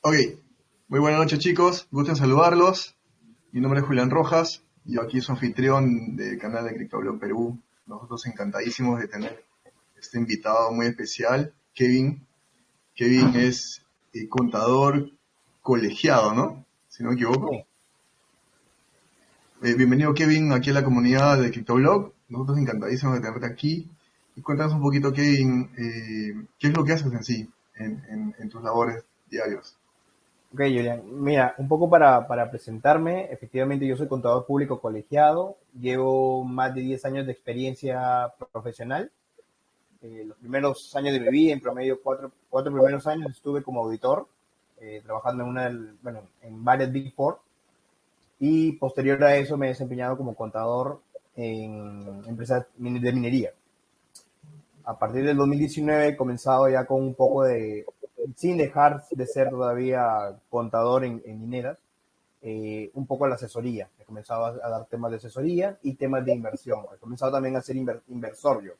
Ok, muy buenas noches chicos, gusto en saludarlos. Mi nombre es Julián Rojas, yo aquí soy anfitrión del canal de CryptoBlog Perú. Nosotros encantadísimos de tener este invitado muy especial, Kevin. Kevin es contador colegiado, ¿no? Si no me equivoco. Sí. Bienvenido Kevin aquí a la comunidad de CryptoBlog. Nosotros encantadísimos de tenerte aquí. Y cuéntanos un poquito, Kevin, qué es lo que haces en sí, en tus labores diarios. Ok, Julián. Mira, un poco para presentarme, efectivamente yo soy contador público colegiado, llevo más de 10 años de experiencia profesional. Los primeros años de mi vida, en promedio cuatro primeros años, estuve como auditor, trabajando en varias Big Four, y posterior a eso me he desempeñado como contador en empresas de minería. A partir del 2019 he comenzado ya con un poco de, sin dejar de ser todavía contador en mineras, un poco la asesoría. He comenzado a dar temas de asesoría y temas de inversión. He comenzado también a ser inversor yo.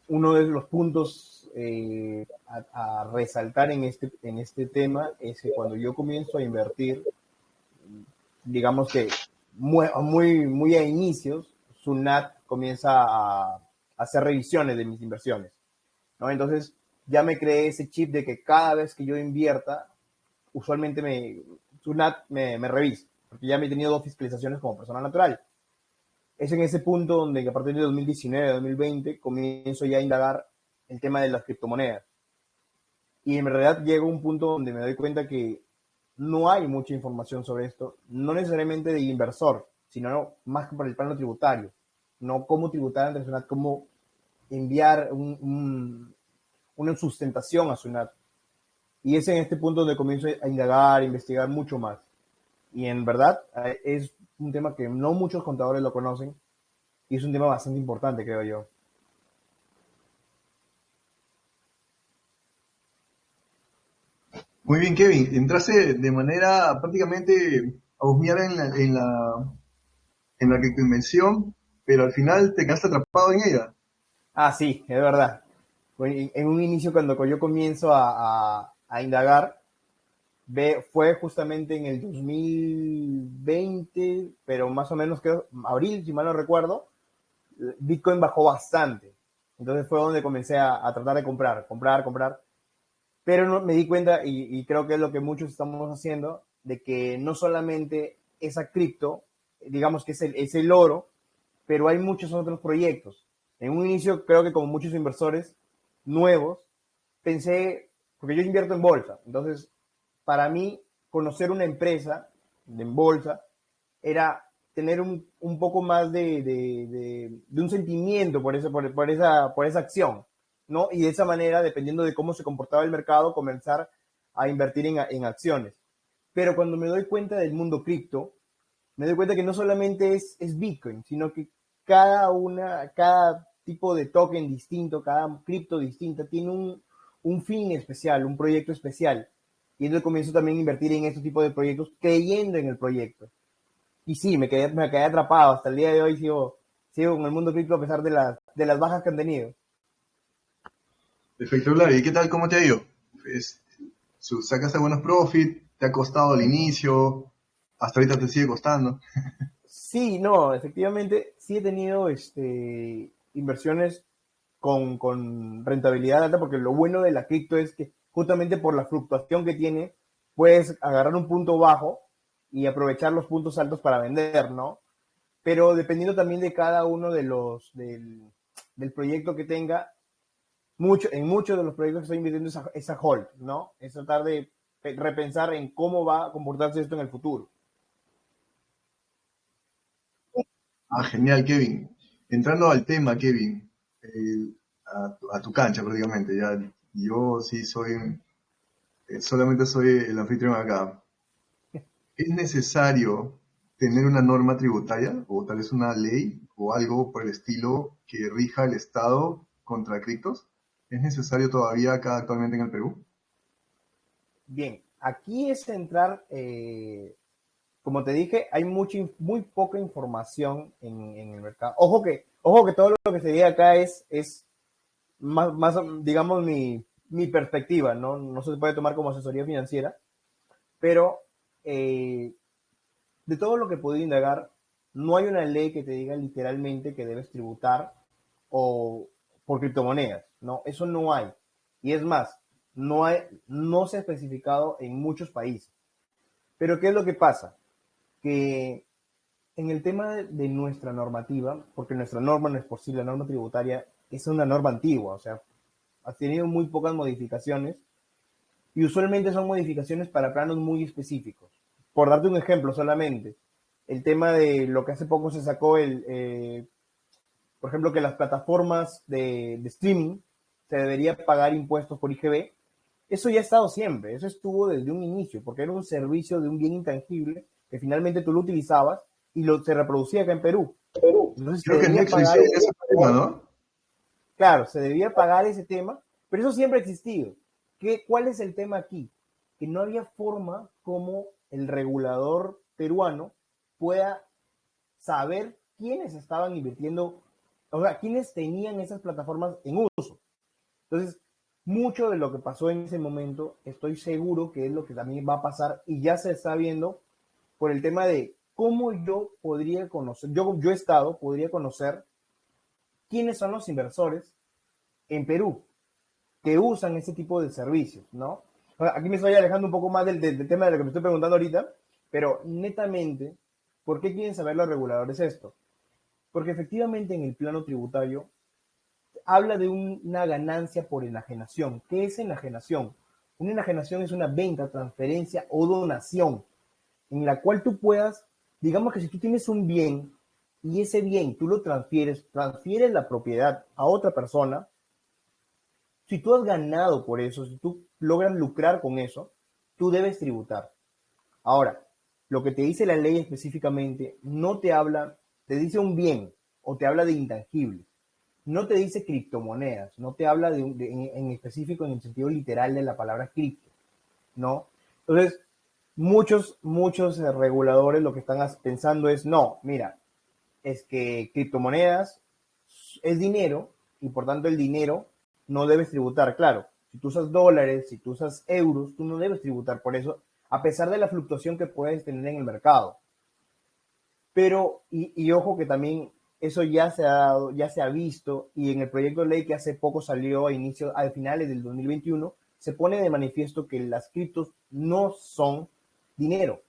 Uno de los puntos a resaltar en este tema es que cuando yo comienzo a invertir, digamos que muy a inicios, Sunat comienza a hacer revisiones de mis inversiones, ¿no? Entonces ya me creé ese chip de que cada vez que yo invierta, usualmente Sunat me revisa, porque ya me he tenido dos fiscalizaciones como persona natural. Es en ese punto donde a partir de 2019, 2020, comienzo ya a indagar el tema de las criptomonedas. Y en realidad llego a un punto donde me doy cuenta que no hay mucha información sobre esto, no necesariamente de inversor, sino más que por el plano tributario, no cómo tributar ante Sunat, cómo enviar una sustentación a Sunat. Y es en este punto donde comienzo a indagar, a investigar mucho más. Y en verdad es un tema que no muchos contadores lo conocen y es un tema bastante importante, creo yo. Muy bien, Kevin. Entraste de manera prácticamente a husmear en la criptoinversión, pero al final te quedaste atrapado en ella. Ah, sí, es verdad. En un inicio, cuando yo comienzo a indagar, fue justamente en el 2020, pero más o menos creo, abril, si mal no recuerdo, Bitcoin bajó bastante. Entonces fue donde comencé a tratar de comprar. Pero no, me di cuenta, y creo que es lo que muchos estamos haciendo, de que no solamente esa cripto, digamos que es el oro, pero hay muchos otros proyectos. En un inicio, creo que como muchos inversores nuevos, pensé, porque yo invierto en bolsa, entonces para mí conocer una empresa en bolsa era tener un poco más de un sentimiento por esa acción, ¿no? Y de esa manera, dependiendo de cómo se comportaba el mercado, comenzar a invertir en acciones. Pero cuando me doy cuenta del mundo cripto, me doy cuenta que no solamente es Bitcoin, sino que cada tipo de token distinto, cada cripto distinta, tiene un fin especial, un proyecto especial. Y entonces comienzo también a invertir en este tipo de proyectos creyendo en el proyecto. Y sí, me quedé atrapado. Hasta el día de hoy sigo con el mundo cripto a pesar de las bajas que han tenido. Espectacular. ¿Y qué tal? ¿Cómo te ha ido? Pues, sacaste buenos profits, te ha costado al inicio, hasta ahorita te sigue costando. Sí, no, efectivamente, sí he tenido inversiones con rentabilidad alta, porque lo bueno de la cripto es que justamente por la fluctuación que tiene, puedes agarrar un punto bajo y aprovechar los puntos altos para vender, ¿no? Pero dependiendo también de cada uno del proyecto que tenga, en muchos de los proyectos que estoy invirtiendo es a hold, ¿no? Es tratar de repensar en cómo va a comportarse esto en el futuro. Ah, genial, Kevin. Entrando al tema, Kevin, a tu cancha prácticamente, ya. Yo sí soy, solamente soy el anfitrión acá. ¿Es necesario tener una norma tributaria o tal vez una ley o algo por el estilo que rija el Estado contra criptos? ¿Es necesario todavía acá actualmente en el Perú? Bien, aquí es centrar, como te dije, hay muy poca información en el mercado. Ojo que todo lo que se diga acá es más digamos, mi perspectiva, ¿no? No se puede tomar como asesoría financiera, pero de todo lo que he podido indagar, no hay una ley que te diga literalmente que debes tributar o por criptomonedas, ¿no? Eso no hay. Y es más, no se ha especificado en muchos países. Pero ¿qué es lo que pasa? Que en el tema de nuestra normativa, porque nuestra norma no es por sí, la norma tributaria es una norma antigua, o sea, ha tenido muy pocas modificaciones y usualmente son modificaciones para planos muy específicos. Por darte un ejemplo solamente, el tema de lo que hace poco se sacó, por ejemplo, que las plataformas de streaming se debería pagar impuestos por IGB, eso ya ha estado siempre, eso estuvo desde un inicio, porque era un servicio de un bien intangible que finalmente tú lo utilizabas y se reproducía acá en Perú. Entonces se Creo que debía Netflix pagar, tiene ese problema, ¿no? claro, se debía pagar ese tema, pero eso siempre ha existido. ¿Cuál es el tema aquí? Que no había forma como el regulador peruano pueda saber quiénes estaban invirtiendo, o sea, quiénes tenían esas plataformas en uso. Entonces, mucho de lo que pasó en ese momento, estoy seguro que es lo que también va a pasar y ya se está viendo por el tema de cómo yo podría conocer, podría conocer quiénes son los inversores en Perú que usan ese tipo de servicios, ¿no? Aquí me estoy alejando un poco más del tema de lo que me estoy preguntando ahorita, pero netamente, ¿por qué quieren saber los reguladores esto? Porque efectivamente en el plano tributario habla de una ganancia por enajenación. ¿Qué es enajenación? Una enajenación es una venta, transferencia o donación en la cual tú puedas, digamos que si tú tienes un bien y ese bien tú lo transfieres la propiedad a otra persona, si tú has ganado por eso, si tú logras lucrar con eso, tú debes tributar. Ahora, lo que te dice la ley específicamente no te habla, te dice un bien o te habla de intangible. No te dice criptomonedas, no te habla en específico en el sentido literal de la palabra cripto, ¿no? Entonces, muchos reguladores lo que están pensando es, no, mira, es que criptomonedas es dinero y por tanto el dinero no debes tributar. Claro, si tú usas dólares, si tú usas euros, tú no debes tributar por eso, a pesar de la fluctuación que puedes tener en el mercado. Pero, y ojo que también eso ya se ha dado, ya se ha visto, y en el proyecto de ley que hace poco salió a finales del 2021, se pone de manifiesto que las criptos no son dinero,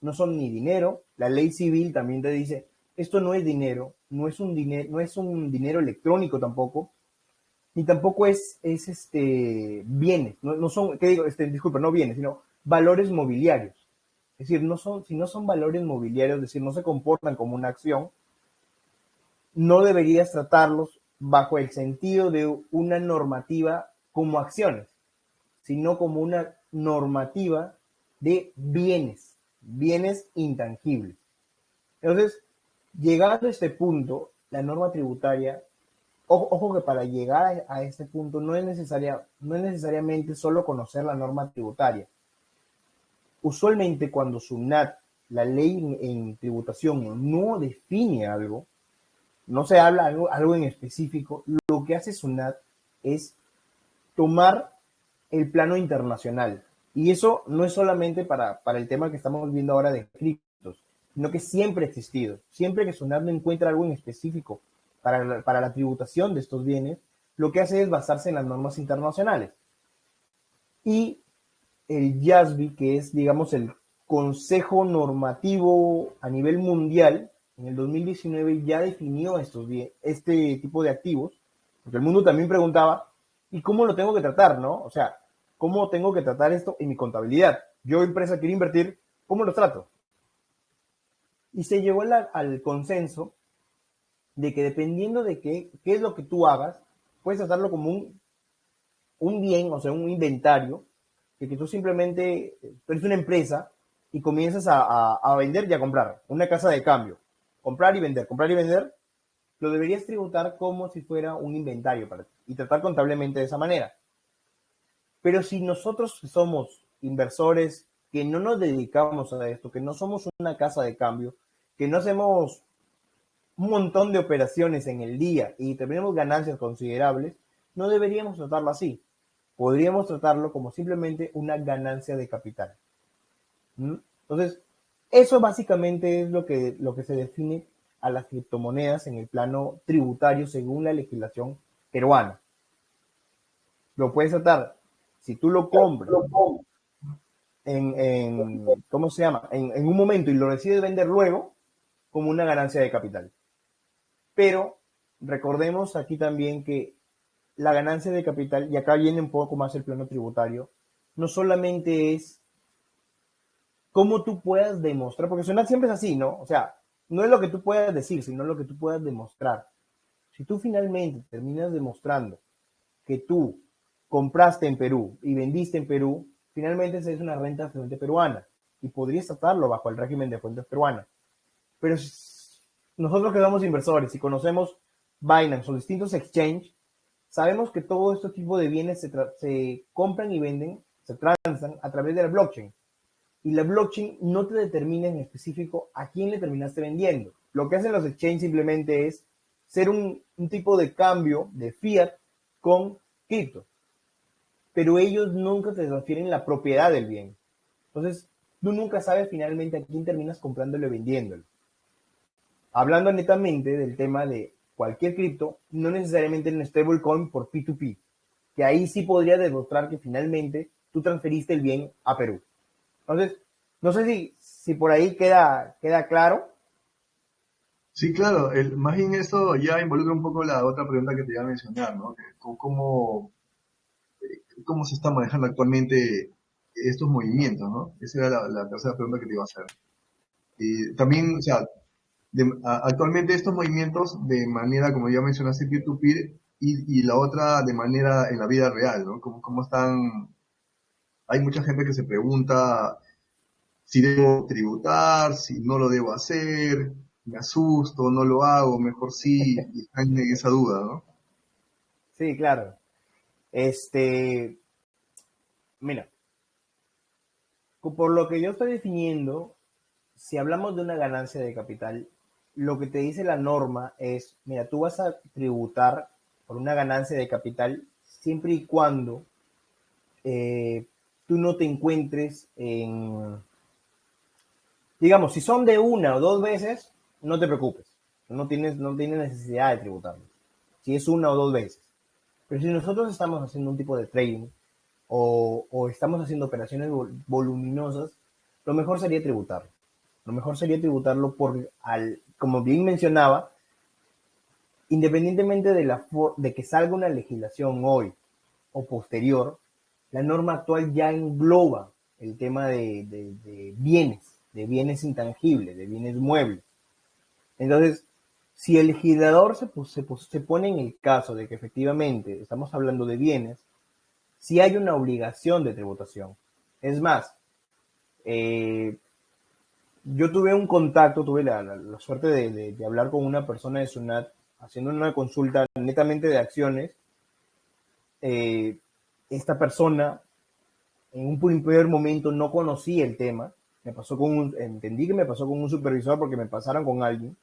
no son ni dinero. La ley civil también te dice, esto no es dinero, no es un dinero electrónico tampoco, ni tampoco es bienes, no son, ¿qué digo? Disculpa, no bienes, sino valores mobiliarios. Es decir, si no son valores mobiliarios, es decir, no se comportan como una acción, no deberías tratarlos bajo el sentido de una normativa como acciones, sino como una normativa de bienes intangibles. Entonces, llegando a este punto, la norma tributaria, ojo que para llegar a este punto no es necesariamente solo conocer la norma tributaria. Usualmente cuando SUNAT, la ley en tributación, no define algo, no se habla algo en específico, lo que hace SUNAT es tomar el plano internacional. Y eso no es solamente para el tema que estamos viendo ahora de criptos, sino que siempre ha existido. Siempre que SUNAT no encuentra algo en específico para la tributación de estos bienes, lo que hace es basarse en las normas internacionales. Y el YASB, que es, digamos, el Consejo Normativo a nivel mundial, en el 2019 ya definió este tipo de activos, porque el mundo también preguntaba, ¿y cómo lo tengo que tratar, no? O sea, ¿cómo tengo que tratar esto en mi contabilidad? Yo, empresa, quiero invertir, ¿cómo lo trato? Y se llegó al consenso de que dependiendo de qué es lo que tú hagas, puedes tratarlo como un bien, o sea, un inventario, que tú simplemente eres una empresa y comienzas a vender y a comprar, una casa de cambio, comprar y vender, lo deberías tributar como si fuera un inventario para ti y tratar contablemente de esa manera. Pero si nosotros somos inversores que no nos dedicamos a esto, que no somos una casa de cambio, que no hacemos un montón de operaciones en el día y tenemos ganancias considerables, no deberíamos tratarlo así. podríamos tratarlo como simplemente una ganancia de capital. ¿Mm? Entonces, eso básicamente es lo que se define a las criptomonedas en el plano tributario según la legislación peruana. Lo puedes tratar, si tú lo compras ¿cómo se llama? En un momento y lo decides vender luego, como una ganancia de capital. Pero recordemos aquí también que la ganancia de capital, y acá viene un poco más el plano tributario, no solamente es cómo tú puedas demostrar, porque suena siempre es así, ¿no? O sea, no es lo que tú puedas decir, sino lo que tú puedas demostrar. Si tú finalmente terminas demostrando que tú compraste en Perú y vendiste en Perú, finalmente esa es una renta de fuente peruana y podrías tratarlo bajo el régimen de fuentes peruanas. Pero nosotros que somos inversores y conocemos Binance o distintos exchanges, sabemos que todo este tipo de bienes se compran y venden, se transan a través de la blockchain. Y la blockchain no te determina en específico a quién le terminaste vendiendo. Lo que hacen los exchanges simplemente es ser un tipo de cambio de fiat con cripto. Pero ellos nunca te transfieren la propiedad del bien. Entonces, tú nunca sabes finalmente a quién terminas comprándolo y vendiéndolo. Hablando netamente del tema de cualquier cripto, no necesariamente en stablecoin por P2P, que ahí sí podría demostrar que finalmente tú transferiste el bien a Perú. Entonces, no sé si por ahí queda claro. Sí, claro, más bien esto ya involucra un poco la otra pregunta que te iba a mencionar, ¿no? ¿Cómo se está manejando actualmente estos movimientos, ¿no? Esa era la tercera pregunta que te iba a hacer. Y también, o sea, actualmente estos movimientos de manera, como ya mencionaste, peer-to-peer y la otra de manera en la vida real, ¿no? ¿Cómo están? Hay mucha gente que se pregunta si debo tributar, si no lo debo hacer, me asusto, no lo hago, mejor sí, y están en esa duda, ¿no? Sí, claro. Mira, por lo que yo estoy definiendo, si hablamos de una ganancia de capital, lo que te dice la norma es, mira, tú vas a tributar por una ganancia de capital siempre y cuando tú no te encuentres digamos, si son de una o dos veces, no te preocupes, no tienes necesidad de tributarlo. Si es una o dos veces. Pero si nosotros estamos haciendo un tipo de trading o estamos haciendo operaciones voluminosas, lo mejor sería tributarlo. Lo mejor sería tributarlo porque, como bien mencionaba, independientemente de que salga una legislación hoy o posterior, la norma actual ya engloba el tema de bienes intangibles, de bienes muebles. Entonces, si el legislador se pone en el caso de que efectivamente estamos hablando de bienes, sí hay una obligación de tributación. Es más, yo tuve un contacto, tuve la suerte de hablar con una persona de SUNAT haciendo una consulta netamente de acciones. Esta persona en un primer momento no conocía el tema, entendí que me pasó con un supervisor porque me pasaron con alguien,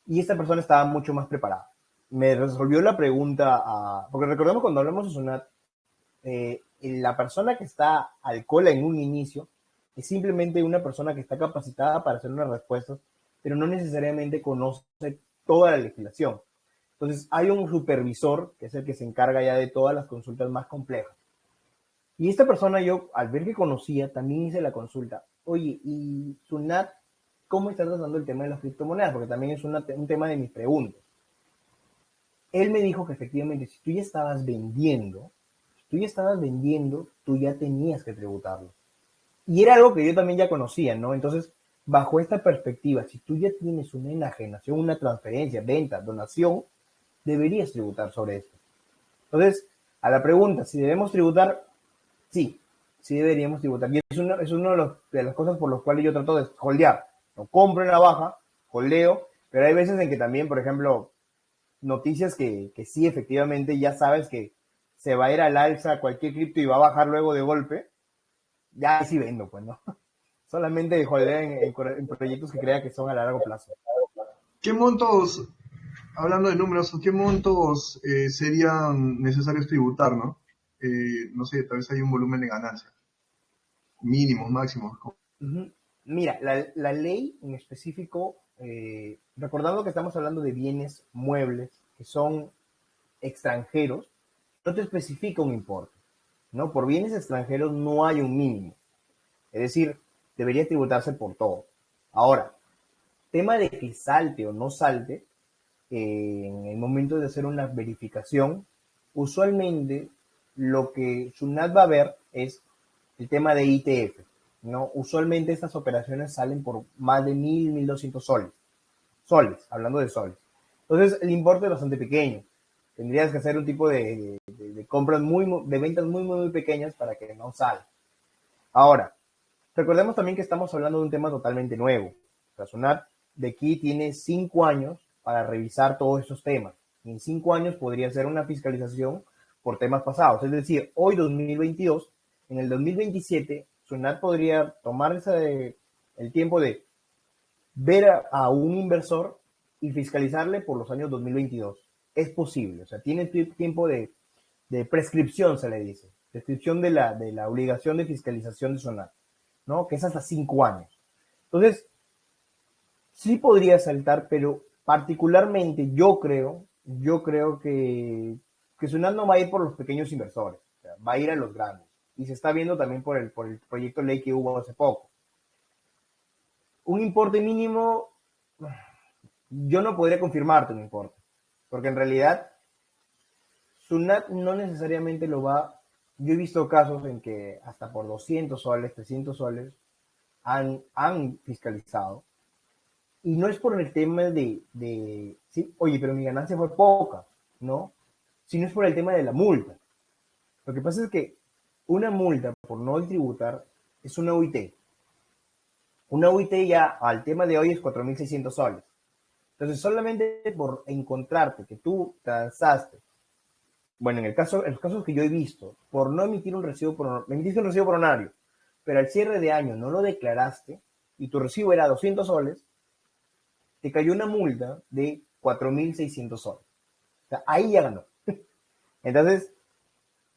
y esta persona estaba mucho más preparada. Me resolvió la pregunta, porque recordemos cuando hablamos de SUNAT, la persona que está al cola en un inicio es simplemente una persona que está capacitada para hacer unas respuestas, pero no necesariamente conoce toda la legislación. Entonces hay un supervisor que es el que se encarga ya de todas las consultas más complejas. Y esta persona, yo al ver que conocía, también hice la consulta. Oye, ¿y SUNAT cómo está tratando el tema de las criptomonedas? Porque también es un tema de mis preguntas. Él me dijo que efectivamente si tú ya estabas vendiendo, tú ya tenías que tributarlo. Y era algo que yo también ya conocía, ¿no? Entonces, bajo esta perspectiva, si tú ya tienes una enajenación, una transferencia, venta, donación, deberías tributar sobre esto. Entonces, a la pregunta, si debemos tributar, sí, sí deberíamos tributar. Y es uno de las cosas por las cuales yo trato de holdear. No compro en la baja, holdeo, pero hay veces en que también, por ejemplo, noticias que sí, efectivamente, ya sabes que se va a ir al alza cualquier cripto y va a bajar luego de golpe, ya sí vendo, pues, ¿no? Solamente holdeo en proyectos que crea que son a largo plazo. ¿Qué montos, hablando de números, qué montos serían necesarios tributar, ¿no? no sé, tal vez hay un volumen de ganancia, mínimos, máximos. Ujú. Mira, la ley en específico, recordando que estamos hablando de bienes muebles que son extranjeros, no te especifica un importe, ¿no? Por bienes extranjeros no hay un mínimo. Es decir, debería tributarse por todo. Ahora, tema de que salte o no salte, en el momento de hacer una verificación, usualmente lo que SUNAT va a ver es el tema de ITF, ¿no? Usualmente estas operaciones salen por más de 1.200 soles. Soles, hablando de soles. Entonces, el importe es bastante pequeño. Tendrías que hacer un tipo de compras de ventas muy pequeñas para que no salga. Ahora, recordemos también que estamos hablando de un tema totalmente nuevo. La SUNAT de aquí tiene 5 años para revisar todos esos temas. Y en 5 años podría hacer una fiscalización por temas pasados. Es decir, hoy 2022, en el 2027, SUNAT podría tomarse el tiempo de ver a un inversor y fiscalizarle por los años 2022. Es posible, o sea, tiene tiempo de prescripción, se le dice. Prescripción de la obligación de fiscalización de SUNAT, ¿no? Que es hasta 5 años. Entonces, sí podría saltar, pero particularmente yo creo que SUNAT no va a ir por los pequeños inversores, o sea, va a ir a los grandes. Y se está viendo también por el proyecto de ley que hubo hace poco. Un importe mínimo, yo no podría confirmarte un importe, porque en realidad SUNAT no necesariamente lo va. Yo he visto casos en que hasta por 200 soles, 300 soles han fiscalizado. Y no es por el tema sí, oye, pero mi ganancia fue poca, ¿no? Sino es por el tema de la multa. Lo que pasa es que una multa por no tributar es una UIT. Una UIT ya al tema de hoy es 4.600 soles. Entonces, solamente por encontrarte que tú transaste, bueno, en los casos que yo he visto, por no emitir un recibo emitiste un recibo por horario, pero al cierre de año no lo declaraste y tu recibo era 200 soles, te cayó una multa de 4.600 soles. O sea, ahí ya ganó. Entonces,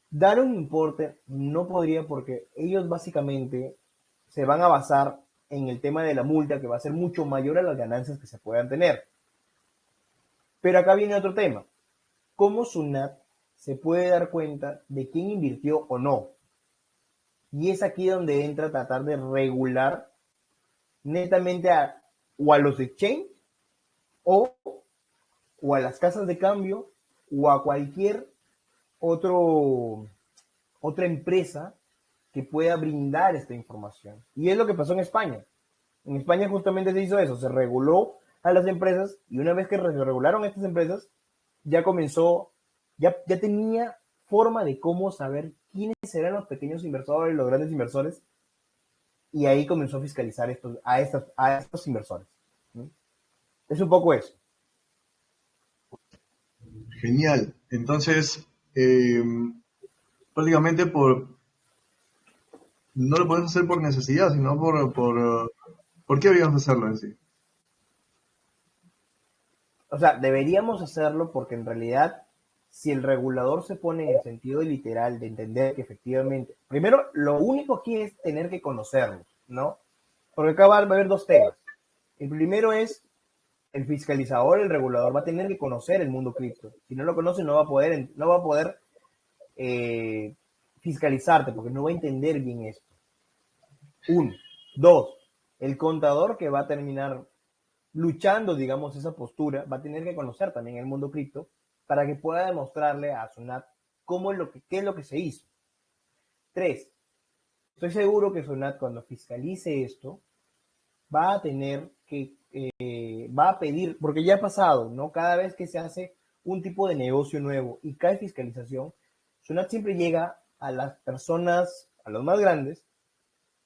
dar un importe no podría porque ellos básicamente se van a basar en el tema de la multa que va a ser mucho mayor a las ganancias que se puedan tener. Pero acá viene otro tema. ¿Cómo SUNAT se puede dar cuenta de quién invirtió o no? Y es aquí donde entra a tratar de regular netamente o a los exchange o, o a las casas de cambio o a cualquier otra empresa que pueda brindar esta información. Y es lo que pasó en España. En España justamente se hizo eso, se reguló a las empresas y una vez que se regularon estas empresas, ya comenzó, ya tenía forma de cómo saber quiénes eran los pequeños inversores, los grandes inversores, y ahí comenzó a fiscalizar a estos inversores. ¿Sí? Es un poco eso. Genial. Entonces, prácticamente no lo podemos hacer por necesidad, sino ¿por qué deberíamos hacerlo en sí? O sea, deberíamos hacerlo porque en realidad, si el regulador se pone en sentido literal de entender que efectivamente, primero, lo único aquí es tener que conocerlos, ¿no? Porque acá va a haber dos temas. El primero es el fiscalizador, el regulador va a tener que conocer el mundo cripto. Si no lo conoce, no va a poder eh, fiscalizarte porque no va a entender bien esto. Uno. Dos, el contador que va a terminar luchando, digamos, esa postura, va a tener que conocer también el mundo cripto para que pueda demostrarle a Sunat qué es lo que se hizo. Tres, estoy seguro que Sunat cuando fiscalice esto va a tener va a pedir, porque ya ha pasado, ¿no? Cada vez que se hace un tipo de negocio nuevo y cae fiscalización, Sunat siempre llega a las personas, a los más grandes,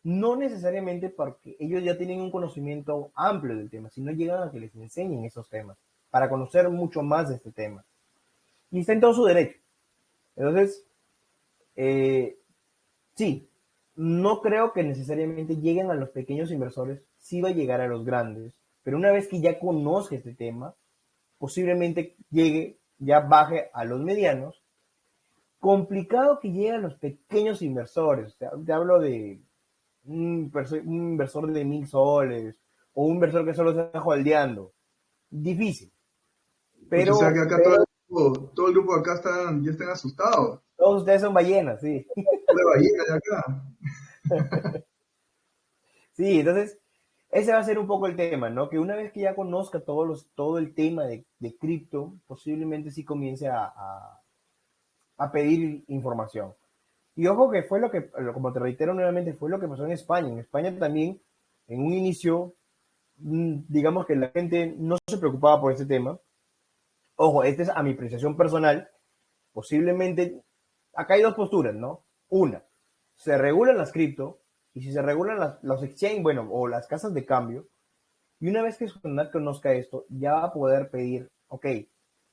no necesariamente porque ellos ya tienen un conocimiento amplio del tema, sino llegan a que les enseñen esos temas, para conocer mucho más de este tema. Y está en todo su derecho. Entonces, sí, no creo que necesariamente lleguen a los pequeños inversores, sí va a llegar a los grandes, pero una vez que ya conozca este tema, posiblemente llegue, ya baje a los medianos complicado que llegue a los pequeños inversores. Te hablo de un inversor de 1.000 soles o un inversor que solo se está holdeando. Difícil. Pucha, o sea que Pero acá todo el grupo de acá ya están asustados. todos ustedes son ballenas, sí. La ballena de acá. Sí, entonces ese va a ser un poco el tema, ¿no? Que una vez que ya conozca todo el tema de cripto, posiblemente sí comience a pedir información. Y ojo que fue como te reitero nuevamente, fue lo que pasó en España. En España también, en un inicio, digamos que la gente no se preocupaba por este tema. Ojo, esta es a mi apreciación personal. Posiblemente, acá hay dos posturas, ¿no? Una, se regulan las cripto, y si se regulan los exchange, bueno, o las casas de cambio, y una vez que su canal conozca esto, ya va a poder pedir, ok,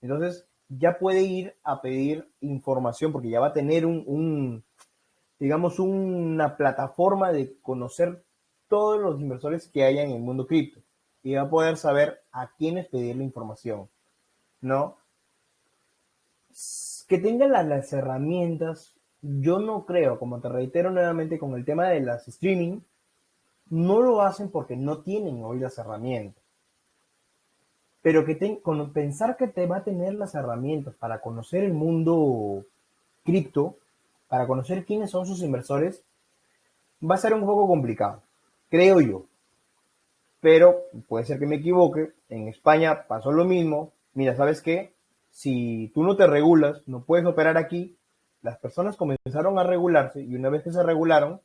entonces ya puede ir a pedir información porque ya va a tener digamos, una plataforma de conocer todos los inversores que haya en el mundo cripto y va a poder saber a quiénes pedir la información, ¿no? Que tengan las herramientas, yo no creo, como te reitero nuevamente con el tema de las streaming, no lo hacen porque no tienen hoy las herramientas. Pero con pensar que te va a tener las herramientas para conocer el mundo cripto, para conocer quiénes son sus inversores, va a ser un poco complicado, creo yo. Pero puede ser que me equivoque. En España pasó lo mismo. Mira, ¿sabes qué? Si tú no te regulas, no puedes operar aquí. Las personas comenzaron a regularse y una vez que se regularon,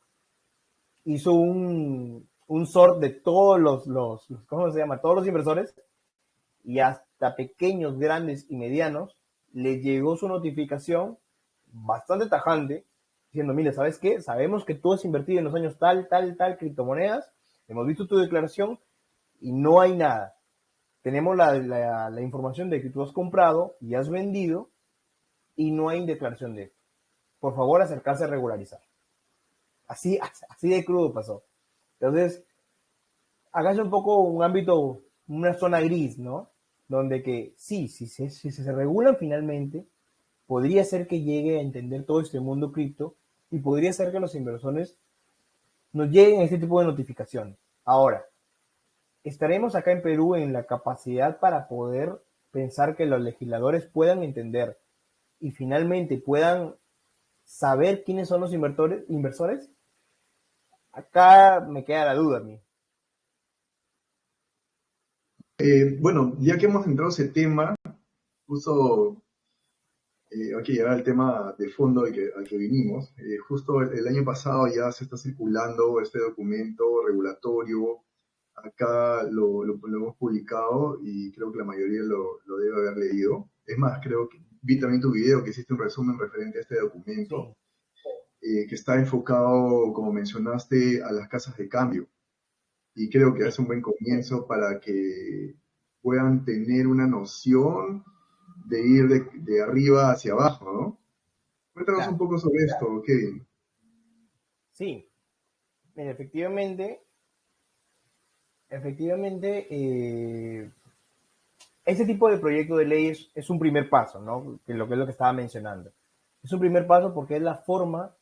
hizo un sort de todos ¿cómo se llama? Todos los inversores y hasta pequeños, grandes y medianos, les llegó su notificación bastante tajante diciendo, mire, ¿sabes qué? Sabemos que tú has invertido en los años tal, tal, tal criptomonedas, hemos visto tu declaración y no hay nada. Tenemos la información de que tú has comprado y has vendido y no hay declaración de esto. Por favor, acercarse a regularizar. Así de crudo pasó. Entonces, acá es un poco un ámbito, una zona gris, ¿no? Donde que sí, si se regulan finalmente, podría ser que llegue a entender todo este mundo cripto y podría ser que los inversores nos lleguen a este tipo de notificaciones. Ahora, estaremos acá en Perú en la capacidad para poder pensar que los legisladores puedan entender y finalmente puedan saber quiénes son los inversores. Acá me queda la duda a mí. Bueno, ya que hemos entrado a ese tema, justo hay que llegar al tema de fondo al que vinimos. Justo el año pasado ya se está circulando este documento regulatorio. Acá lo hemos publicado y creo que la mayoría lo debe haber leído. Es más, creo que vi también tu video que hiciste un resumen referente a este documento, Sí, que está enfocado, como mencionaste, a las casas de cambio. Y creo que es sí, un buen comienzo para que puedan tener una noción de ir de arriba hacia abajo, ¿no? Cuéntanos un claro. poco sobre esto, Kevin. Sí, mira, efectivamente, este tipo de proyecto de ley es un primer paso, ¿no? Que lo que es lo que estaba mencionando. Es un primer paso porque es la forma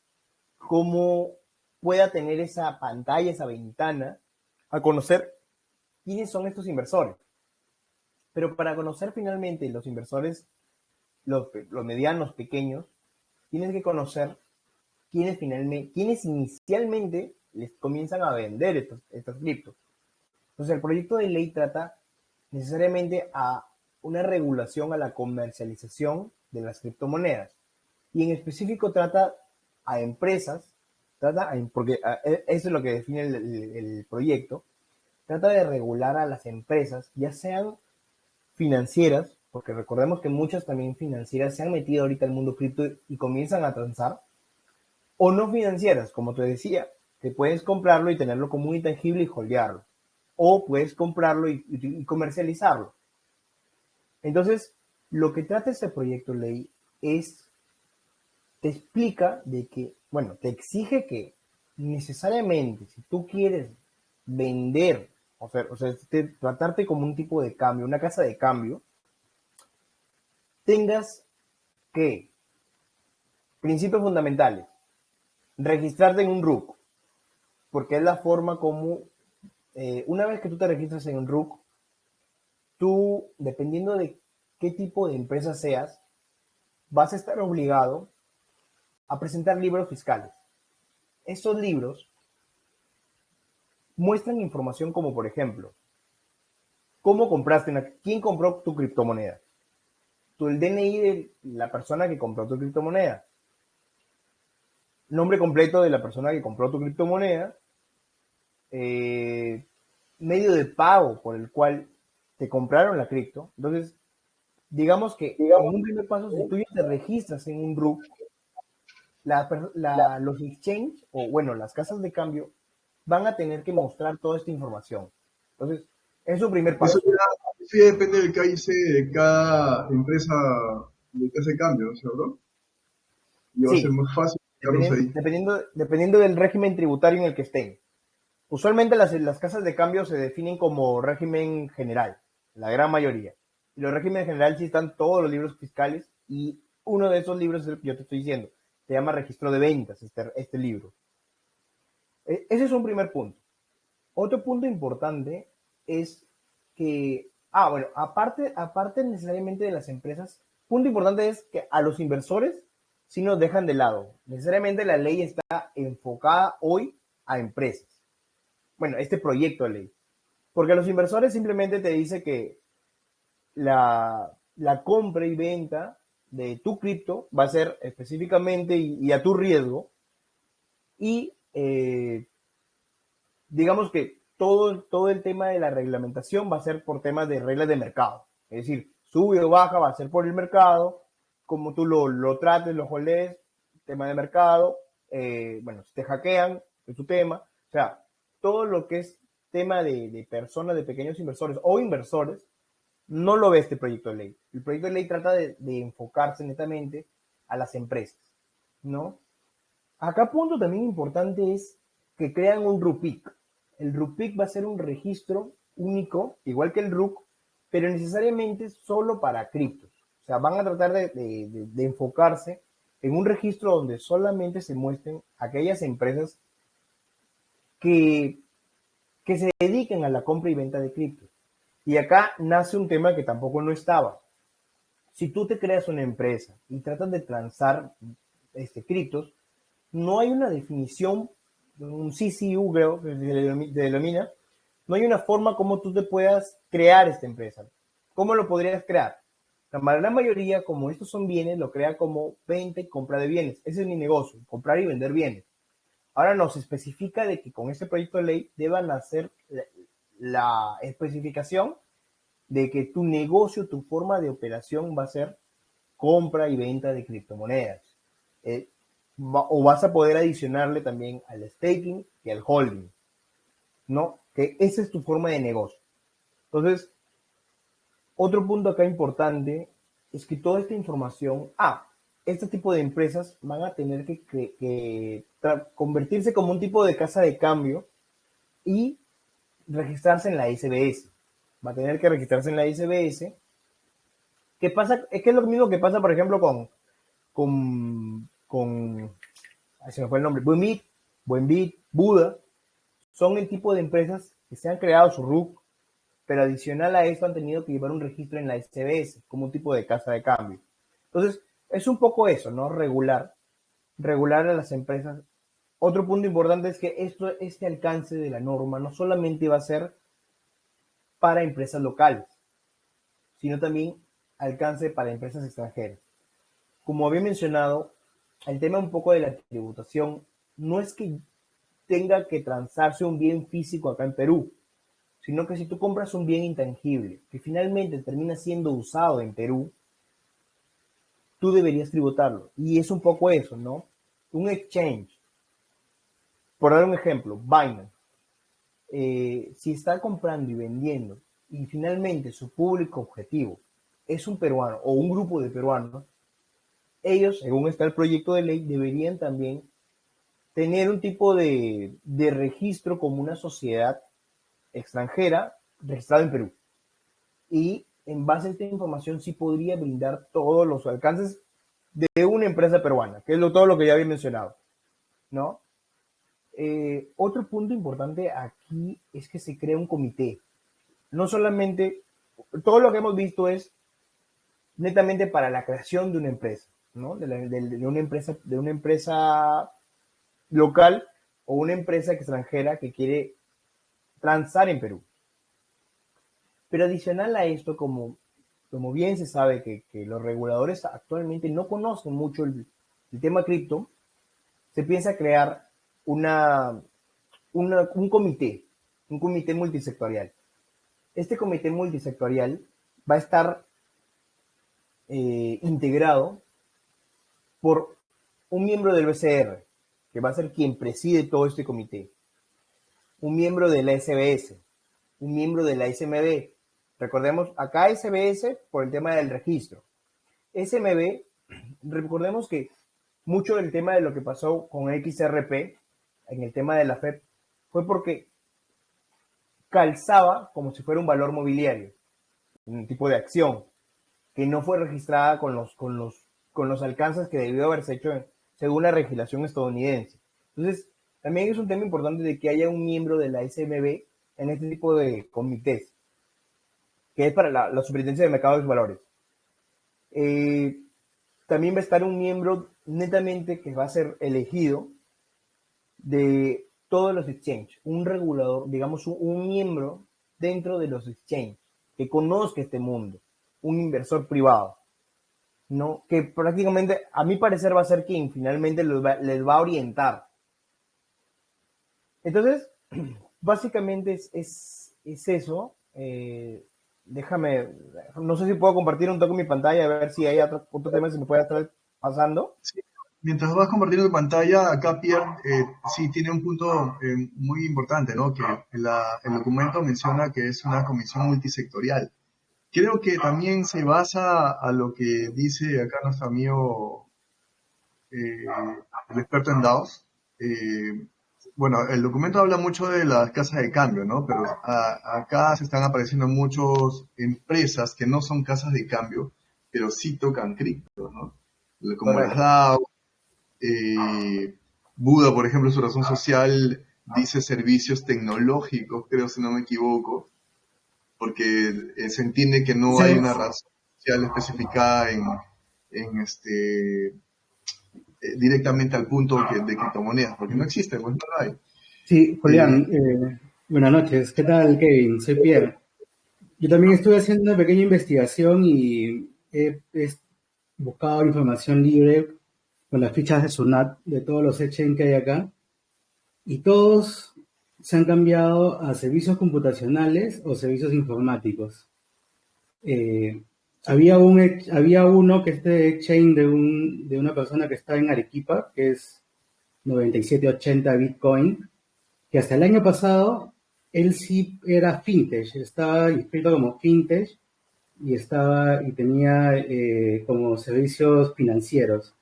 como pueda tener esa pantalla, esa ventana, a conocer quiénes son estos inversores. Pero para conocer finalmente los inversores, los medianos, pequeños, tienes que conocer quiénes inicialmente les comienzan a vender estos criptos. Entonces, el proyecto de ley trata necesariamente a una regulación a la comercialización de las criptomonedas. Y en específico trata a empresas, porque eso es lo que define el proyecto, trata de regular a las empresas, ya sean financieras, porque recordemos que muchas también financieras se han metido ahorita al mundo cripto y comienzan a transar, o no financieras, como te decía, que puedes comprarlo y tenerlo como un intangible y holdearlo, o puedes comprarlo y comercializarlo. Entonces, lo que trata este proyecto de ley te explica de que, bueno, te exige que necesariamente, si tú quieres vender, o sea tratarte como un tipo de cambio, una casa de cambio, tengas que Principios fundamentales. Registrarte en un RUC, porque es la forma como, una vez que tú te registras en un RUC, tú, dependiendo de qué tipo de empresa seas, vas a estar obligado a presentar libros fiscales. Estos libros muestran información como, por ejemplo, cómo compraste quién compró tu criptomoneda, el DNI de la persona que compró tu criptomoneda, nombre completo de la persona que compró tu criptomoneda, eh, medio de pago por el cual te compraron la cripto. Entonces, digamos que en un primer paso, si tú ya te registras en un RUC, los exchange, o bueno, las casas de cambio, van a tener que mostrar toda esta información. Entonces, es un primer Eso paso. ya depende del KIC de cada empresa de que hace cambio, ¿cierto? Y va a ser Sí, más fácil quedarnos ahí. dependiendo del régimen tributario en el que estén. Usualmente las casas de cambio se definen como régimen general, la gran mayoría. Y los regímenes generales sí están todos los libros fiscales y uno de esos libros es el que yo te estoy diciendo. Se llama registro de ventas, este libro. Ese es un primer punto. Otro punto importante es que, bueno, aparte necesariamente de las empresas, punto importante es que a los inversores sí nos dejan de lado. Necesariamente la ley está enfocada hoy a empresas. Bueno, este proyecto de ley. Porque a los inversores simplemente te dice que la compra y venta de tu cripto va a ser específicamente y a tu riesgo. Y digamos que todo el tema de la reglamentación va a ser por temas de reglas de mercado. Es decir, sube o baja va a ser por el mercado, como tú lo trates, lo holdes, tema de mercado, bueno, si te hackean, es tu tema. O sea, todo lo que es tema de personas, de pequeños inversores o inversores, no lo ve este proyecto de ley. El proyecto de ley trata de enfocarse netamente a las empresas, ¿no? Acá punto también importante es que crean un RUPIC. El RUPIC va a ser un registro único, igual que el RUC, pero necesariamente solo para criptos. O sea, van a tratar de enfocarse en un registro donde solamente se muestren aquellas empresas que, que se dediquen a la compra y venta de criptos. Y acá nace un tema que tampoco no estaba. Si tú te creas una empresa y tratas de transar criptos, no hay una definición, un CCU creo que se denomina, no hay una forma como tú te puedas crear esta empresa. ¿Cómo lo podrías crear? La gran mayoría, como estos son bienes, lo crea como venta y compra de bienes. Ese es mi negocio, comprar y vender bienes. Ahora nos especifica de que con este proyecto de ley deban hacer la especificación de que tu negocio, tu forma de operación va a ser compra y venta de criptomonedas. O vas a poder adicionarle también al staking y al holding, ¿no? Que esa es tu forma de negocio. Entonces, otro punto acá importante es que toda esta información, este tipo de empresas van a tener que convertirse como un tipo de casa de cambio y registrarse en la SBS. Va a tener que registrarse en la SBS. ¿Qué pasa? Es que es lo mismo que pasa, por ejemplo, con se me fue el nombre, Buenbit, Buda, son el tipo de empresas que se han creado su RUC, pero adicional a eso han tenido que llevar un registro en la SBS como un tipo de casa de cambio. Entonces, es un poco eso, ¿no? Regular a las empresas. Otro punto importante es que este alcance de la norma no solamente va a ser para empresas locales, sino también alcance para empresas extranjeras. Como había mencionado, el tema un poco de la tributación no es que tenga que transarse un bien físico acá en Perú, sino que si tú compras un bien intangible que finalmente termina siendo usado en Perú, tú deberías tributarlo. Y es un poco eso, ¿no? Un exchange, por dar un ejemplo, Binance, si está comprando y vendiendo y finalmente su público objetivo es un peruano o un grupo de peruanos, ellos, según está el proyecto de ley, deberían también tener un tipo de registro como una sociedad extranjera registrada en Perú. Y en base a esta información sí podría brindar todos los alcances de una empresa peruana, que es todo lo que ya había mencionado, ¿no? Otro punto importante aquí es que se crea un comité. No solamente, todo lo que hemos visto es netamente para la creación de una empresa, ¿no? De una empresa local o una empresa extranjera que quiere transar en Perú. Pero adicional a esto, como bien se sabe que los reguladores actualmente no conocen mucho el tema cripto, se piensa crear un comité multisectorial. Este comité multisectorial va a estar integrado por un miembro del BCR, que va a ser quien preside todo este comité, un miembro de la SBS, un miembro de la SMB. Recordemos, acá SBS por el tema del registro. SMB, recordemos que mucho del tema de lo que pasó con XRP, en el tema de la FED, fue porque calzaba como si fuera un valor mobiliario, un tipo de acción, que no fue registrada con los alcances que debió haberse hecho según la legislación estadounidense. Entonces, también es un tema importante de que haya un miembro de la SMB en este tipo de comités, que es para la Superintendencia de Mercados de Valores. También va a estar un miembro netamente que va a ser elegido de todos los exchanges, un regulador, digamos, un miembro dentro de los exchanges que conozca este mundo, un inversor privado, ¿no? Que prácticamente, a mi parecer, va a ser quien finalmente les va a orientar. Entonces, básicamente es eso. Déjame, no sé si puedo compartir un toque en mi pantalla, a ver si hay otro tema que se me puede estar pasando. Sí. Mientras vas compartiendo tu pantalla, acá Pierre sí tiene un punto muy importante, ¿no? Que el documento menciona que es una comisión multisectorial. Creo que también se basa a lo que dice acá nuestro amigo, el experto en DAOs. Bueno, el documento habla mucho de las casas de cambio, ¿no? Pero acá se están apareciendo muchas empresas que no son casas de cambio, pero sí tocan cripto, ¿no? Como las Correcto. DAO. Buda, por ejemplo, su razón social dice servicios tecnológicos, creo si no me equivoco, porque se entiende que no hay Sí, una razón social especificada directamente al punto de criptomonedas, porque no existe, pues no lo hay. sí, Eh, Julián, buenas noches. ¿Qué tal, Kevin? Soy Pierre. Yo también estuve haciendo una pequeña investigación y he buscado información libre con las fichas de Sunat de todos los exchanges que hay acá y todos se han cambiado a servicios computacionales o servicios informáticos. Eh, había uno que es de exchange de una persona que está en Arequipa, que es 9780 Bitcoin, que hasta el año pasado él sí era fintech, estaba inscrito como fintech y tenía como servicios financieros.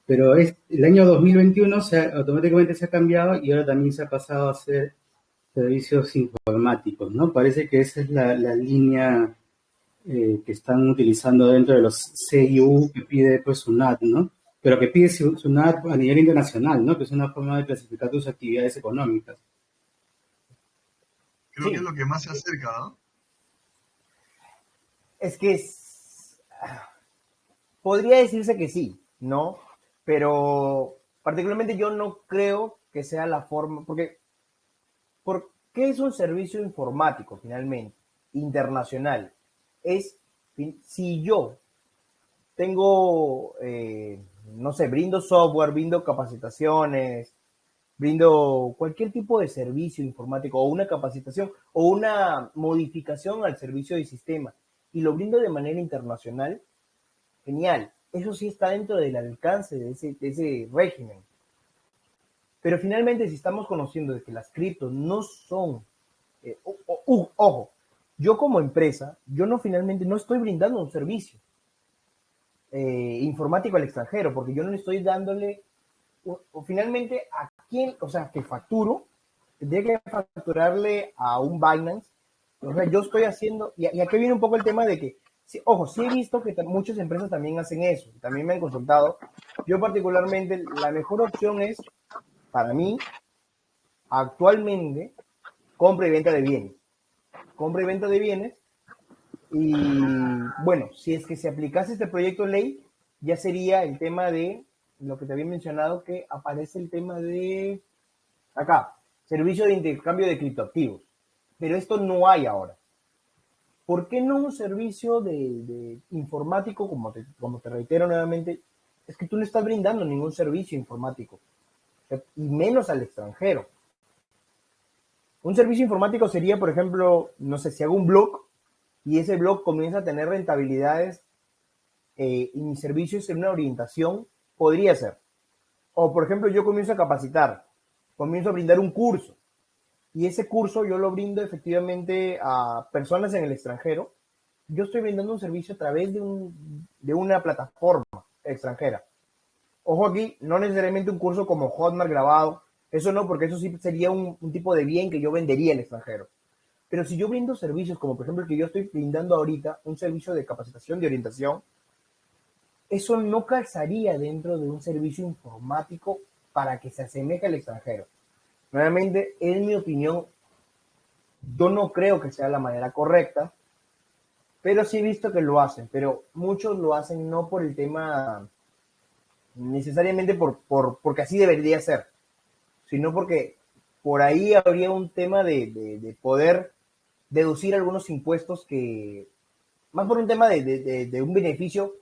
Pero el año 2021 automáticamente se ha cambiado y ahora también se ha pasado a hacer servicios informáticos, ¿no? Parece que esa es la línea que están utilizando dentro de los CIU que pide pues SUNAT, ¿no? Pero que pide SUNAT a nivel internacional, ¿no? Que es una forma de clasificar tus actividades económicas. Creo que es Sí, lo que más se acerca, ¿no? es que podría decirse que sí, ¿no? Pero particularmente yo no creo que sea la forma, porque ¿por qué es un servicio informático finalmente, internacional? Es, si yo tengo, no sé, brindo software, brindo capacitaciones, brindo cualquier tipo de servicio informático o una capacitación o una modificación al servicio de sistema y lo brindo de manera internacional, genial. Eso sí está dentro del alcance de ese régimen. Pero finalmente, si estamos conociendo de que las criptos no son, ojo, yo como empresa, yo no finalmente no estoy brindando un servicio informático al extranjero, porque yo no le estoy dándole, o finalmente a quién, o sea, que facturo, tendría que facturarle a un Binance. O sea, yo estoy haciendo, y aquí viene un poco el tema de que Sí, ojo, sí he visto que muchas empresas también hacen eso, también me han consultado. Yo particularmente, la mejor opción es, para mí, actualmente, compra y venta de bienes. Compra y venta de bienes. Y bueno, si es que se aplicase este proyecto de ley, ya sería el tema de lo que te había mencionado, que aparece el tema de acá, servicio de intercambio de criptoactivos. Pero esto no hay ahora. ¿Por qué no un servicio de informático, como te reitero nuevamente? Es que tú no estás brindando ningún servicio informático, o sea, y menos al extranjero. Un servicio informático sería, por ejemplo, no sé, si hago un blog y ese blog comienza a tener rentabilidades y mis servicios en una orientación, podría ser. O, por ejemplo, yo comienzo a capacitar, comienzo a brindar un curso y ese curso yo lo brindo efectivamente a personas en el extranjero. Yo estoy brindando un servicio a través de una plataforma extranjera. Ojo aquí, no necesariamente un curso como Hotmart grabado, eso no, porque eso sí sería un tipo de bien que yo vendería al extranjero. Pero si yo brindo servicios como por ejemplo el que yo estoy brindando ahorita, un servicio de capacitación, de orientación, eso no calzaría dentro de un servicio informático para que se asemeje al extranjero. Nuevamente, en mi opinión, yo no creo que sea la manera correcta, pero sí he visto que lo hacen, pero muchos lo hacen no por el tema necesariamente porque así debería ser, sino porque por ahí habría un tema de poder deducir algunos impuestos que, más por un tema de un beneficio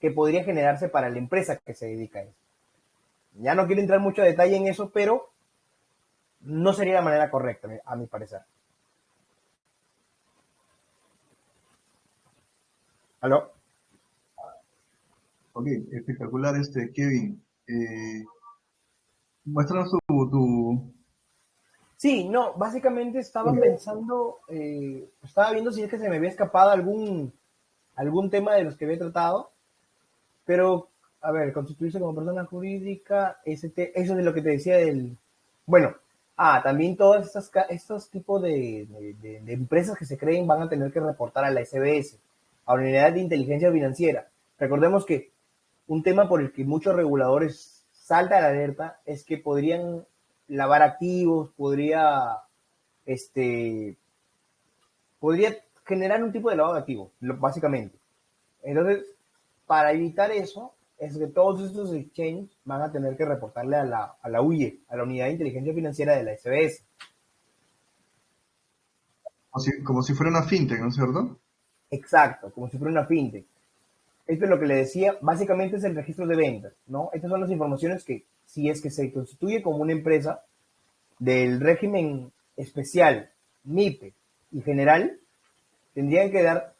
que podría generarse para la empresa que se dedica a eso. Ya no quiero entrar mucho a detalle en eso, pero no sería la manera correcta, a mi parecer. ¿Aló? Ok, espectacular Kevin. Muéstranos tu... Sí, no, básicamente estaba pensando, estaba viendo si es que se me había escapado algún tema de los que había tratado, pero, a ver, constituirse como persona jurídica, eso es de lo que te decía del... Bueno, también todos estos tipos de empresas que se creen van a tener que reportar a la SBS, a la Unidad de Inteligencia Financiera. Recordemos que un tema por el que muchos reguladores saltan a la alerta es que podrían lavar activos, este, podría generar un tipo de lavado de activos, básicamente. Entonces, para evitar eso, es que todos estos exchanges van a tener que reportarle a la UIE, a la Unidad de Inteligencia Financiera de la SBS. Como si fuera una fintech, ¿no es cierto? Exacto, como si fuera una fintech. Esto es lo que le decía, básicamente es el registro de ventas, ¿no? Estas son las informaciones que, si es que se constituye como una empresa del régimen especial, MIPE y general, tendrían que dar,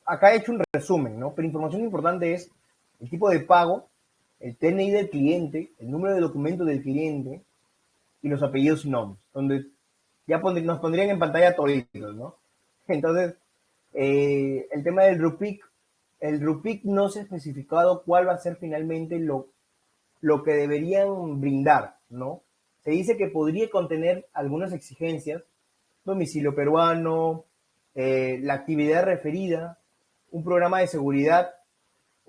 acá he hecho un resumen, ¿no? Pero información importante es el tipo de pago, el TNI del cliente, el número de documento del cliente y los apellidos y nombres, donde ya nos pondrían en pantalla toditos, ¿no? Entonces, el tema del RUPIC, el RUPIC no se ha especificado cuál va a ser finalmente lo que deberían brindar, ¿no? Se dice que podría contener algunas exigencias, domicilio peruano, la actividad referida, un programa de seguridad.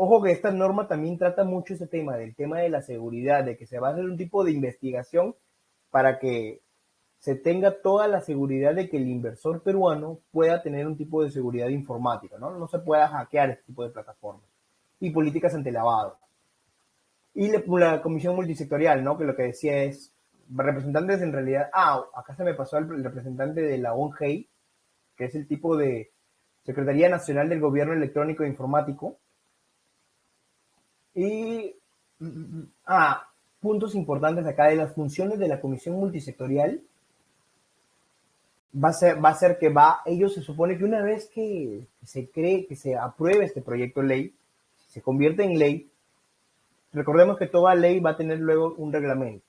Ojo que esta norma también trata mucho ese tema, del tema de la seguridad, de que se va a hacer un tipo de investigación para que se tenga toda la seguridad de que el inversor peruano pueda tener un tipo de seguridad informática, ¿no? No se pueda hackear este tipo de plataformas. Y políticas antilavado. Y la comisión multisectorial, ¿no? Que lo que decía es, representantes en realidad, acá se me pasó el representante de la ONGEI, que es el tipo de Secretaría Nacional del Gobierno Electrónico e Informático. Y, puntos importantes acá de las funciones de la comisión multisectorial, va a ser que ellos se supone que una vez que se apruebe este proyecto de ley, se convierte en ley, recordemos que toda ley va a tener luego un reglamento.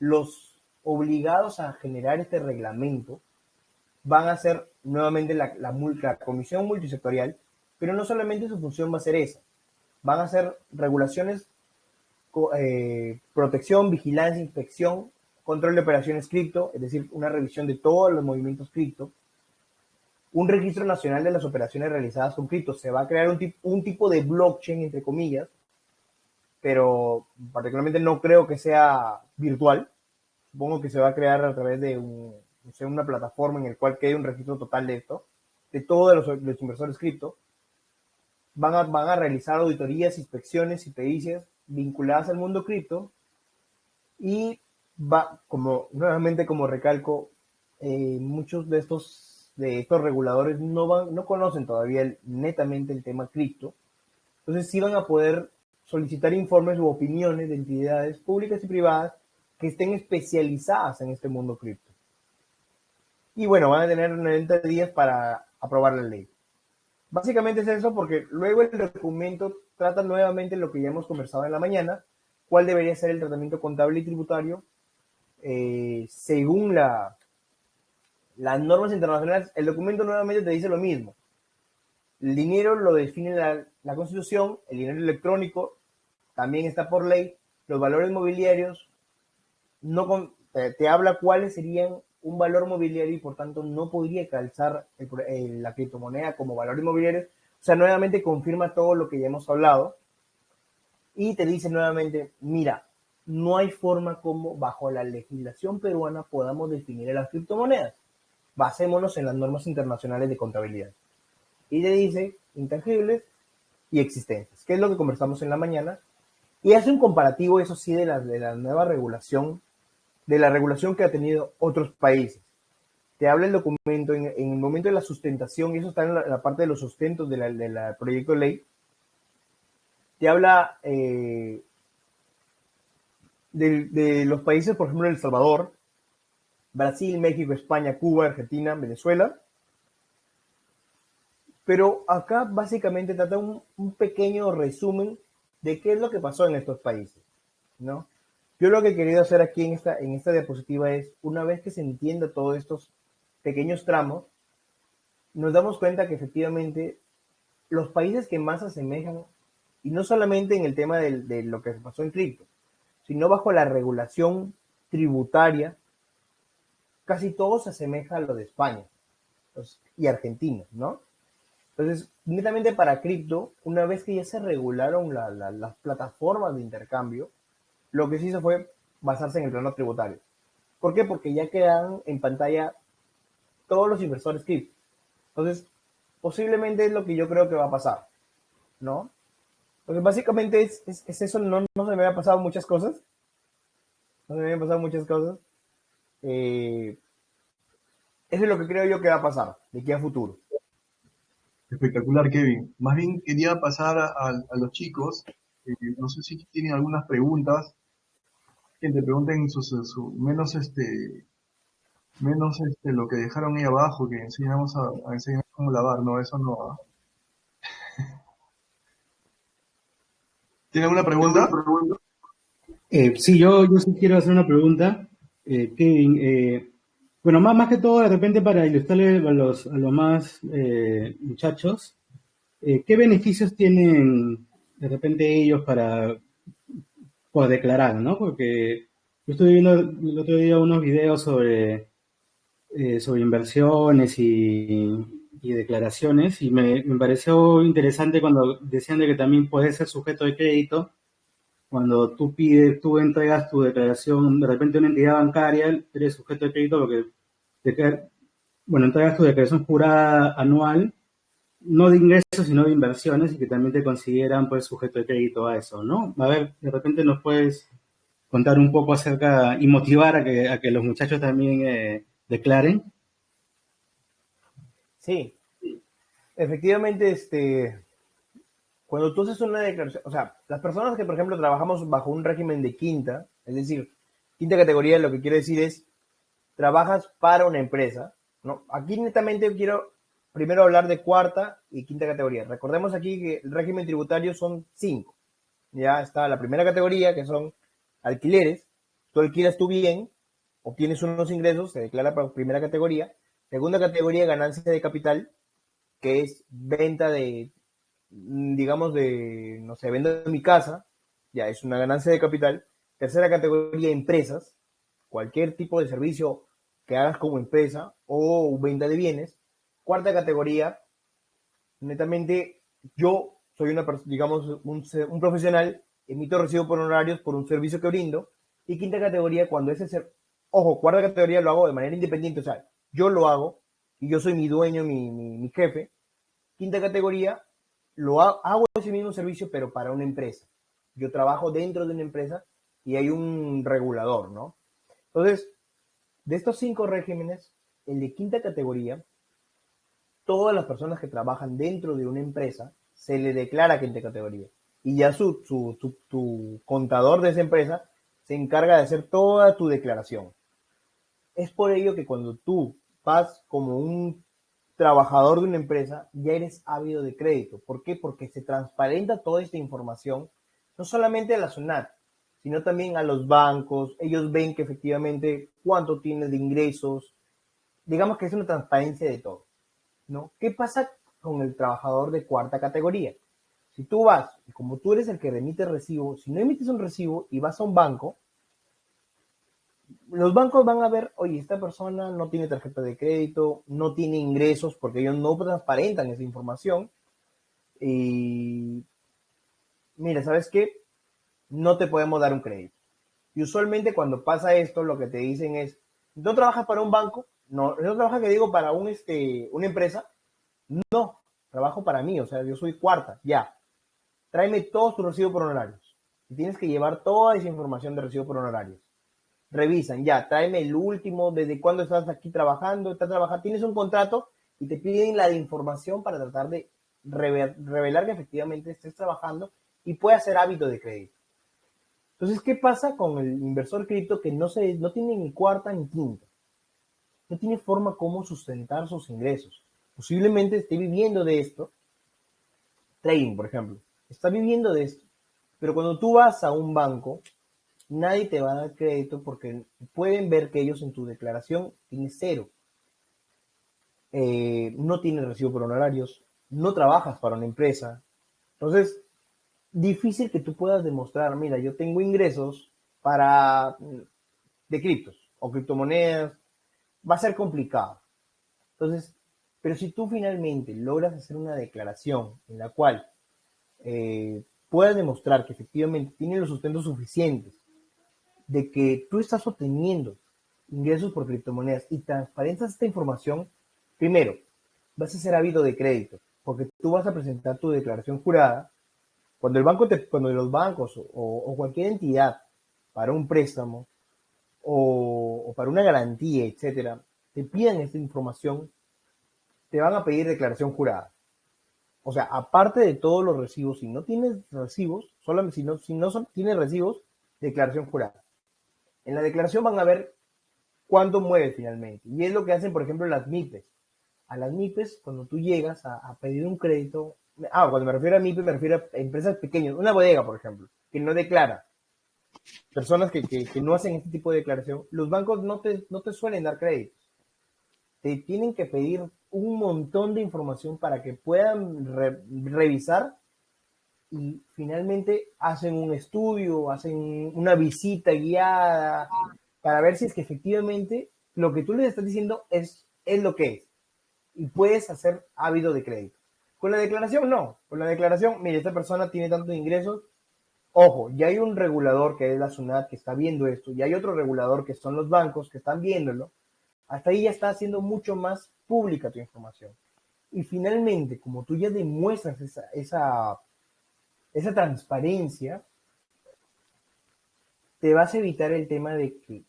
Los obligados a generar este reglamento van a ser nuevamente la comisión multisectorial, pero no solamente su función va a ser esa, van a ser regulaciones, protección, vigilancia, inspección, control de operaciones cripto, es decir, una revisión de todos los movimientos cripto, un registro nacional de las operaciones realizadas con cripto. Se va a crear un tipo de blockchain, entre comillas, pero particularmente no creo que sea virtual. Supongo que se va a crear a través de una plataforma en la cual quede un registro total de esto, de todos los inversores cripto. Van a realizar auditorías, inspecciones y pericias vinculadas al mundo cripto y nuevamente como recalco, muchos de estos reguladores no conocen todavía netamente el tema cripto. Entonces sí van a poder solicitar informes u opiniones de entidades públicas y privadas que estén especializadas en este mundo cripto. Y bueno, van a tener 90 días para aprobar la ley. Básicamente es eso, porque luego el documento trata nuevamente lo que ya hemos conversado en la mañana, cuál debería ser el tratamiento contable y tributario según las normas internacionales. El documento nuevamente te dice lo mismo. El dinero lo define la Constitución, el dinero electrónico también está por ley, los valores mobiliarios te habla cuáles serían un valor mobiliario y por tanto no podría calzar la criptomoneda como valor inmobiliario. O sea, nuevamente confirma todo lo que ya hemos hablado y te dice nuevamente, mira, no hay forma como bajo la legislación peruana podamos definir las criptomonedas. Basémonos en las normas internacionales de contabilidad. Y te dice intangibles y existentes, que es lo que conversamos en la mañana. Y hace un comparativo, eso sí, de la nueva regulación, de la regulación que ha tenido otros países. Te habla el documento en el momento de la sustentación, y eso está en la parte de los sustentos del proyecto de ley. Te habla de los países, por ejemplo, El Salvador, Brasil, México, España, Cuba, Argentina, Venezuela. Pero acá básicamente trata un pequeño resumen de qué es lo que pasó en estos países, ¿no? Yo lo que he querido hacer aquí en esta diapositiva es, una vez que se entienda todos estos pequeños tramos, nos damos cuenta que efectivamente los países que más se asemejan, y no solamente en el tema de lo que pasó en cripto, sino bajo la regulación tributaria, casi todo se asemeja a lo de España y Argentina, ¿no? Entonces, netamente para cripto, una vez que ya se regularon las plataformas de intercambio, lo que se hizo fue basarse en el plano tributario. ¿Por qué? Porque ya quedan en pantalla todos los inversores cripto. Entonces, posiblemente es lo que yo creo que va a pasar, ¿no? Entonces, básicamente es eso, no se me habían pasado muchas cosas. No se me habían pasado muchas cosas. Eso es lo que creo yo que va a pasar de aquí a futuro. Espectacular, Kevin. Más bien quería pasar a los chicos. No sé si tienen algunas preguntas. Que te pregunten menos lo que dejaron ahí abajo, que enseñamos a enseñar cómo lavar. No, eso no. ¿Ah? ¿Tiene alguna pregunta? Sí, yo sí quiero hacer una pregunta. Kevin, bueno, más que todo, de repente para ilustrarle a los más muchachos, ¿qué beneficios tienen de repente ellos por declarar, ¿no? Porque yo estuve viendo el otro día unos videos sobre inversiones y declaraciones y me pareció interesante cuando decían de que también puedes ser sujeto de crédito cuando tú entregas tu declaración de repente a una entidad bancaria, eres sujeto de crédito porque entregas tu declaración jurada anual, no de ingresos sino de inversiones y que también te consideran pues sujeto de crédito a eso, ¿no? A ver, de repente nos puedes contar un poco acerca y motivar a que los muchachos también declaren. Sí, efectivamente, cuando tú haces una declaración, o sea, las personas que, por ejemplo, trabajamos bajo un régimen de quinta, es decir, quinta categoría, lo que quiero decir es, trabajas para una empresa, ¿no? Aquí netamente quiero primero hablar de cuarta y quinta categoría. Recordemos aquí que el régimen tributario son 5. Ya está la primera categoría, que son alquileres. Tú alquilas tu bien, obtienes unos ingresos, se declara para primera categoría. Segunda categoría, ganancia de capital, que es venta no sé, vendo mi casa, ya es una ganancia de capital. Tercera categoría, empresas, cualquier tipo de servicio que hagas como empresa o venta de bienes. cuarta categoría, netamente yo soy digamos, un profesional, emito recibo por honorarios por un servicio que brindo. Y quinta categoría, cuando ojo, cuarta categoría lo hago de manera independiente, o sea, yo lo hago y yo soy mi dueño, mi jefe. Quinta categoría, hago ese mismo servicio, pero para una empresa. Yo trabajo dentro de una empresa y hay un regulador, ¿no? Entonces, de estos 5 regímenes, el de quinta categoría, todas las personas que trabajan dentro de una empresa se le declara quinta categoría. Y ya tu contador de esa empresa se encarga de hacer toda tu declaración. Es por ello que cuando tú vas como un trabajador de una empresa, ya eres ávido de crédito. ¿Por qué? Porque se transparenta toda esta información, no solamente a la SUNAT, sino también a los bancos. Ellos ven que efectivamente cuánto tienes de ingresos. Digamos que es una transparencia de todo, ¿no? ¿Qué pasa con el trabajador de cuarta categoría? Si tú vas, y como tú eres el que remite recibo, si no emites un recibo y vas a un banco, los bancos van a ver, oye, esta persona no tiene tarjeta de crédito, no tiene ingresos, porque ellos no transparentan esa información. Y mira, ¿sabes qué? No te podemos dar un crédito. Y usualmente cuando pasa esto, lo que te dicen es, ¿no trabajas para un banco? No trabajas, que digo, para una empresa. No, trabajo para mí, o sea, yo soy cuarta, ya. Tráeme todos tus recibos por honorarios. Y tienes que llevar toda esa información de recibo por honorarios. Revisan, ya, tráeme el último, desde cuándo estás aquí trabajando, tienes un contrato y te piden la información para tratar de revelar que efectivamente estés trabajando y puedas ser hábito de crédito. Entonces, ¿qué pasa con el inversor cripto que no tiene ni cuarta ni quinta? No tiene forma cómo sustentar sus ingresos. Posiblemente esté viviendo de esto, trading, por ejemplo, está viviendo de esto, pero cuando tú vas a un banco, nadie te va a dar crédito porque pueden ver que ellos en tu declaración tienes cero. No tienes recibo por honorarios, no trabajas para una empresa. Entonces, difícil que tú puedas demostrar, mira, yo tengo ingresos de criptos o criptomonedas, va a ser complicado. Entonces, pero si tú finalmente logras hacer una declaración en la cual puedas demostrar que efectivamente tienes los sustentos suficientes de que tú estás obteniendo ingresos por criptomonedas y transparentas esta información, primero, vas a ser ávido de crédito, porque tú vas a presentar tu declaración jurada. Cuando los bancos o cualquier entidad para un préstamo o para una garantía, etcétera, te pidan esta información, te van a pedir declaración jurada. O sea, aparte de todos los recibos, si no tienes recibos, solamente si no tienes recibos, declaración jurada. En la declaración van a ver cuánto mueves finalmente. Y es lo que hacen, por ejemplo, las MIPES. A las MIPES, cuando tú llegas a pedir un crédito, cuando me refiero a MIPES, me refiero a empresas pequeñas, una bodega, por ejemplo, que no declara, personas que no hacen este tipo de declaración, los bancos no te suelen dar créditos. Te tienen que pedir un montón de información para que puedan revisar y finalmente hacen un estudio, hacen una visita guiada para ver si es que efectivamente lo que tú les estás diciendo es lo que es y puedes hacer ávido de crédito. Con la declaración no, con la declaración, mire, esta persona tiene tantos ingresos, ojo, ya hay un regulador que es la SUNAT que está viendo esto, y hay otro regulador que son los bancos que están viéndolo, hasta ahí ya está haciendo mucho más pública tu información. Y finalmente, como tú ya demuestras esa transparencia, te vas a evitar el tema de que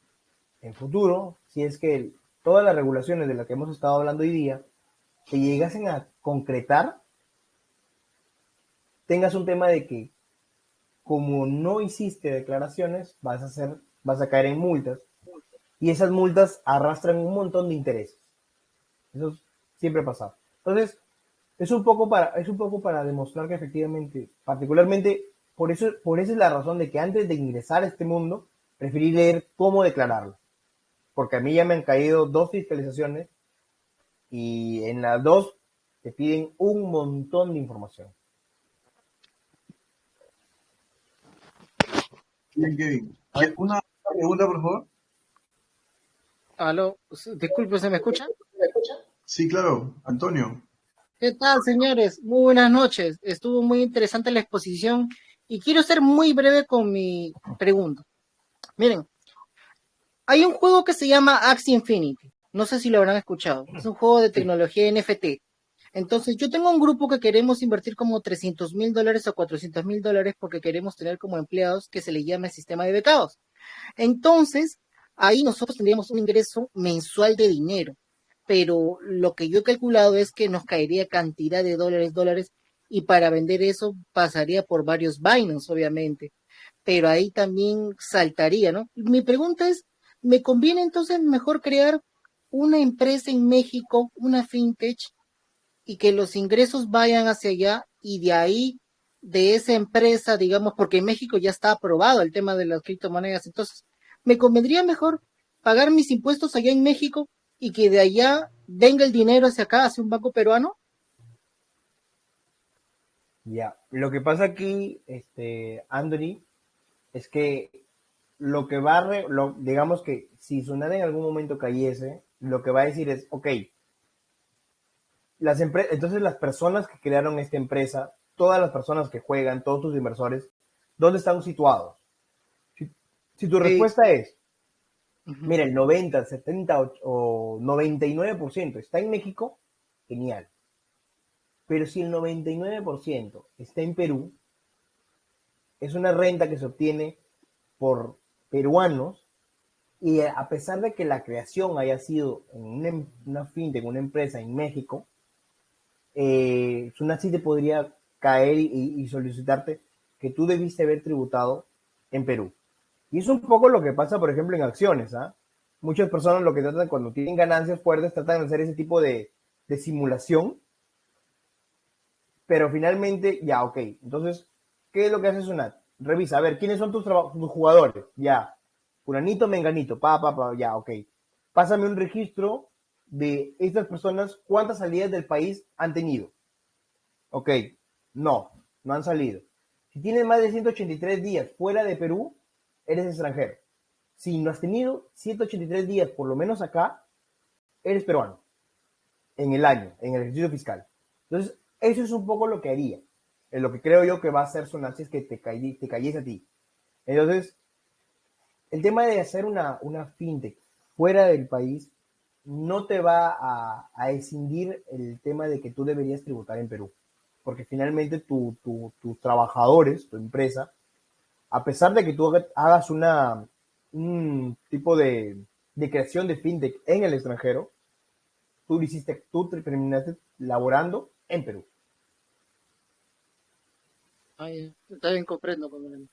en futuro, si es que todas las regulaciones de las que hemos estado hablando hoy día te llegasen a concretar, tengas un tema de que como no hiciste declaraciones, vas a caer en multas y esas multas arrastran un montón de intereses. Eso siempre pasa. Entonces, es un poco para demostrar que efectivamente, particularmente, esa es la razón de que antes de ingresar a este mundo, preferí leer cómo declararlo. Porque a mí ya me han caído 2 fiscalizaciones y en las 2 te piden un montón de información. Bien, Kevin. A ver, una pregunta, por favor. Aló, disculpe, ¿se me escucha? Sí, claro, Antonio. ¿Qué tal, señores? Muy buenas noches. Estuvo muy interesante la exposición y quiero ser muy breve con mi pregunta. Miren, hay un juego que se llama Axie Infinity. No sé si lo habrán escuchado. Es un juego de tecnología NFT. Entonces, yo tengo un grupo que queremos invertir como $300,000 o $400,000 porque queremos tener como empleados que se le llame sistema de becados. Entonces, ahí nosotros tendríamos un ingreso mensual de dinero, pero lo que yo he calculado es que nos caería cantidad de dólares, y para vender eso pasaría por varios Binance, obviamente, pero ahí también saltaría, ¿no? Mi pregunta es, ¿me conviene entonces mejor crear una empresa en México, una fintech, y que los ingresos vayan hacia allá y de ahí, de esa empresa, digamos, porque en México ya está aprobado el tema de las criptomonedas, entonces, me convendría mejor pagar mis impuestos allá en México y que de allá venga el dinero hacia acá, hacia un banco peruano? Ya, lo que pasa aquí, Anthony, es que lo que va a, digamos que si Tsunami en algún momento cayese, lo que va a decir es, ok, entonces las personas que crearon esta empresa, todas las personas que juegan, todos tus inversores, ¿dónde están situados? Si, si tu Sí. respuesta es, Uh-huh. mira, el 90, 70 o 99% está en México, genial. Pero si el 99% está en Perú, es una renta que se obtiene por peruanos y a pesar de que la creación haya sido en una fintech, en una empresa en México, Sunat sí te podría caer y solicitarte que tú debiste haber tributado en Perú. Y es un poco lo que pasa, por ejemplo, en acciones. ¿Ah? Muchas personas lo que tratan cuando tienen ganancias fuertes tratan de hacer ese tipo de simulación, pero finalmente, ya, ok. Entonces, ¿qué es lo que hace Sunat? Revisa, a ver, ¿quiénes son tus jugadores? Ya. Fulanito, menganito, ya, ok. Pásame un registro de estas personas, cuántas salidas del país han tenido. Ok, no han salido. Si tienes más de 183 días fuera de Perú, eres extranjero. Si no has tenido 183 días, por lo menos acá, eres peruano. En el año, en el ejercicio fiscal. Entonces, eso es un poco lo que haría. Es lo que creo yo que va a hacer Sonar si es que te cayese a ti. Entonces, el tema de hacer una fintech fuera del país no te va a escindir el tema de que tú deberías tributar en Perú. Porque finalmente tus trabajadores, tu empresa, a pesar de que tú hagas un tipo de creación de fintech en el extranjero, tú terminaste laborando en Perú. Ay, está bien, comprendo. Muy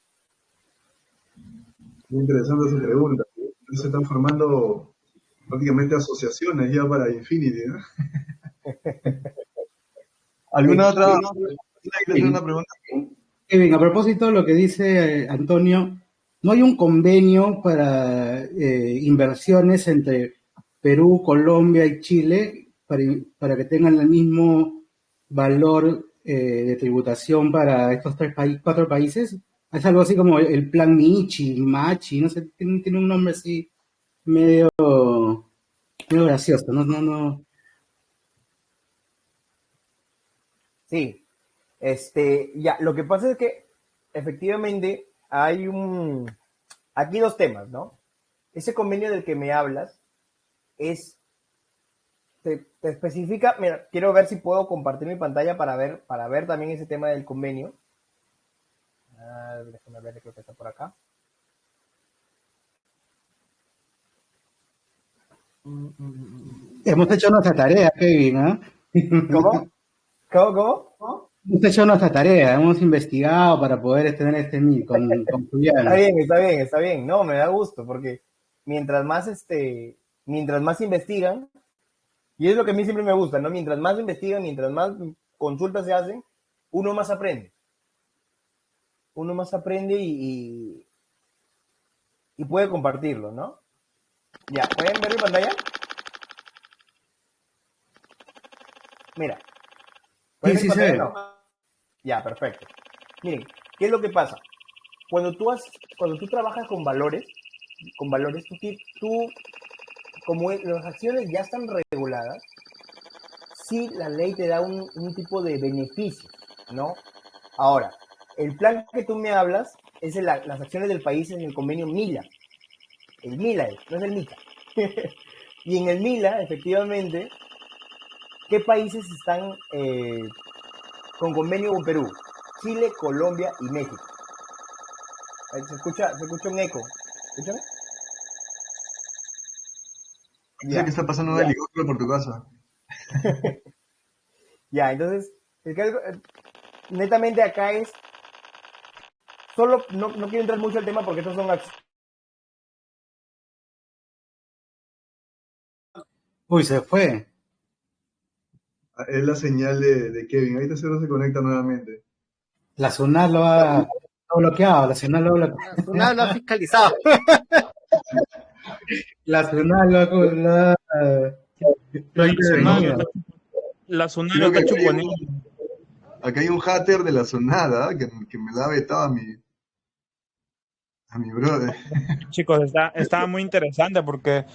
interesante su pregunta. Se están formando prácticamente asociaciones ya para Infinity, ¿no? ¿Alguna Sí, otra? sí. ¿Quieres hacer una pregunta? Kevin, a propósito de lo que dice Antonio, ¿no hay un convenio para inversiones entre Perú, Colombia y Chile para que tengan el mismo valor de tributación para estos cuatro países? Es algo así como el plan Machi, no sé, tiene un nombre así medio, medio gracioso, no. Sí, ya, lo que pasa es que efectivamente hay aquí dos temas, ¿no? Ese convenio del que me hablas te especifica, mira, quiero ver si puedo compartir mi pantalla para ver también ese tema del convenio. Déjame ver, creo que está por acá. Hemos hecho nuestra tarea, Kevin, ¿ah? ¿Cómo? ¿Cómo? Hemos hecho nuestra tarea, hemos investigado para poder tener este meet con Julián. Está bien. No, me da gusto porque mientras más investigan, y es lo que a mí siempre me gusta, ¿no? Mientras más investigan, mientras más consultas se hacen, uno más aprende. Uno más aprende y puede compartirlo, ¿no? Ya, ¿pueden ver mi pantalla? Mira. ¿Pueden ver mi Sí, se pantalla? ve. No. Ya, perfecto. Miren, ¿qué es lo que pasa? Cuando tú trabajas con valores, como las acciones ya están reguladas, sí la ley te da un tipo de beneficio, ¿no? Ahora, el plan que tú me hablas es de las acciones del país en el convenio MILA. El MILA no es el MICA. Y en el MILA, efectivamente, ¿qué países están con convenio con Perú? Chile, Colombia y México. Se escucha un eco. ¿Escúchame? Dice que está pasando un helicóptero por tu casa. Ya, entonces, netamente acá es, solo, no quiero entrar mucho al tema porque estos son acciones. Uy, se fue. Es la señal de Kevin. Ahorita seguro se conecta nuevamente. La SUNAT lo ha bloqueado, la SUNAT lo ha bloqueado. La SUNAT lo ha fiscalizado. La SUNAT lo ha intervenido. La SUNAT lo Creo que está chuponiendo. acá hay un hater de la sonada que me la ha vetado a mi brother. Chicos, estaba muy interesante porque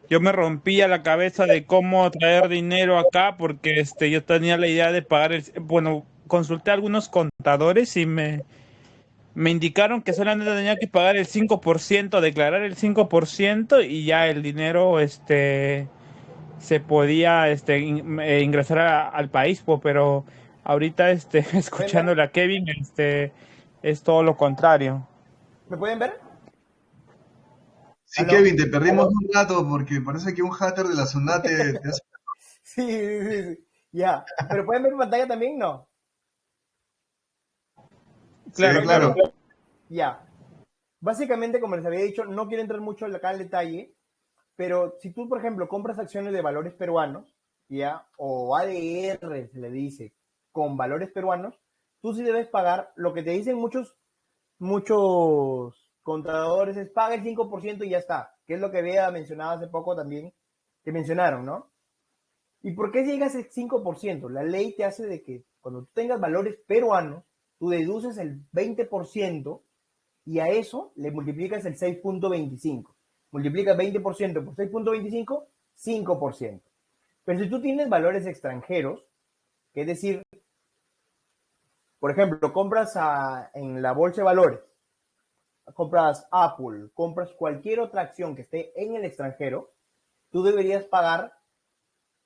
yo me rompía la cabeza de cómo traer dinero acá porque yo tenía la idea de pagar bueno, consulté a algunos contadores y me indicaron que solamente tenía que pagar el 5%, declarar el 5% y ya el dinero se podía ingresar al país, pues, pero ahorita escuchándole a Kevin es todo lo contrario. ¿Me pueden ver? Sí, ¿Aló? Kevin, te perdimos un rato porque parece que un hater de la SUNAT te hace... Sí. Ya. ¿Pero pueden ver mi pantalla también? No. Claro, claro. Ya. Básicamente, como les había dicho, no quiero entrar mucho acá al detalle, pero si tú, por ejemplo, compras acciones de valores peruanos, ya, o ADR se le dice, con valores peruanos, tú sí debes pagar lo que te dicen muchos contadores, es paga el 5% y ya está, que es lo que había mencionado hace poco también, que mencionaron, ¿no? ¿Y por qué llegas al 5%? La ley te hace de que cuando tú tengas valores peruanos, tú deduces el 20% y a eso le multiplicas el 6.25. Multiplicas 20% por 6.25, 5%. Pero si tú tienes valores extranjeros, que es decir, por ejemplo, compras en la bolsa de valores, compras Apple, compras cualquier otra acción que esté en el extranjero, tú deberías pagar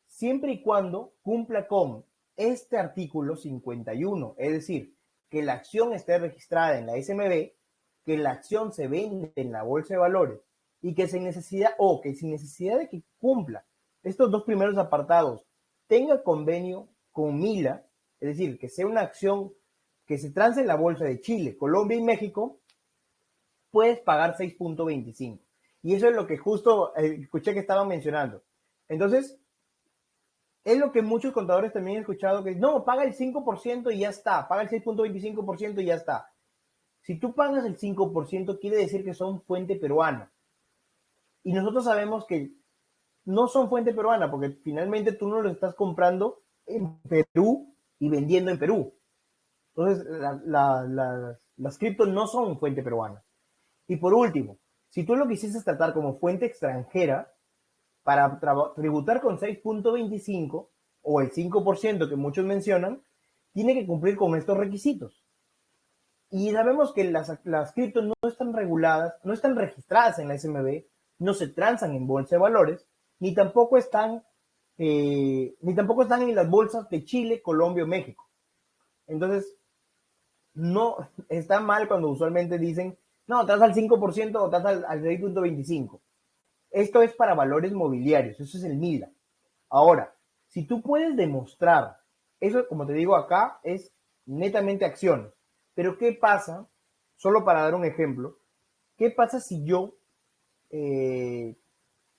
siempre y cuando cumpla con este artículo 51, es decir, que la acción esté registrada en la SMB, que la acción se vende en la bolsa de valores y que sin necesidad de que cumpla estos dos primeros apartados tenga convenio con MILA, es decir, que sea una acción que se transe en la bolsa de Chile, Colombia y México, puedes pagar 6.25. Y eso es lo que justo escuché que estaban mencionando. Entonces, es lo que muchos contadores también he escuchado, que no, paga el 5% y ya está, paga el 6.25% y ya está. Si tú pagas el 5%, quiere decir que son fuente peruana. Y nosotros sabemos que no son fuente peruana, porque finalmente tú no lo estás comprando en Perú y vendiendo en Perú. Entonces, las criptos no son fuente peruana. Y por último, si tú lo quisieses tratar como fuente extranjera, para tributar con 6.25 o el 5% que muchos mencionan, tiene que cumplir con estos requisitos. Y sabemos que las criptos no están reguladas, no están registradas en la SMB, no se transan en bolsa de valores, ni tampoco están en las bolsas de Chile, Colombia o México. Entonces, no está mal cuando usualmente dicen, no, estás al 5% o estás al 6.25. Esto es para valores mobiliarios, eso es el MILA. Ahora, si tú puedes demostrar, eso como te digo acá, es netamente acciones. Pero ¿qué pasa? Solo para dar un ejemplo, ¿qué pasa si yo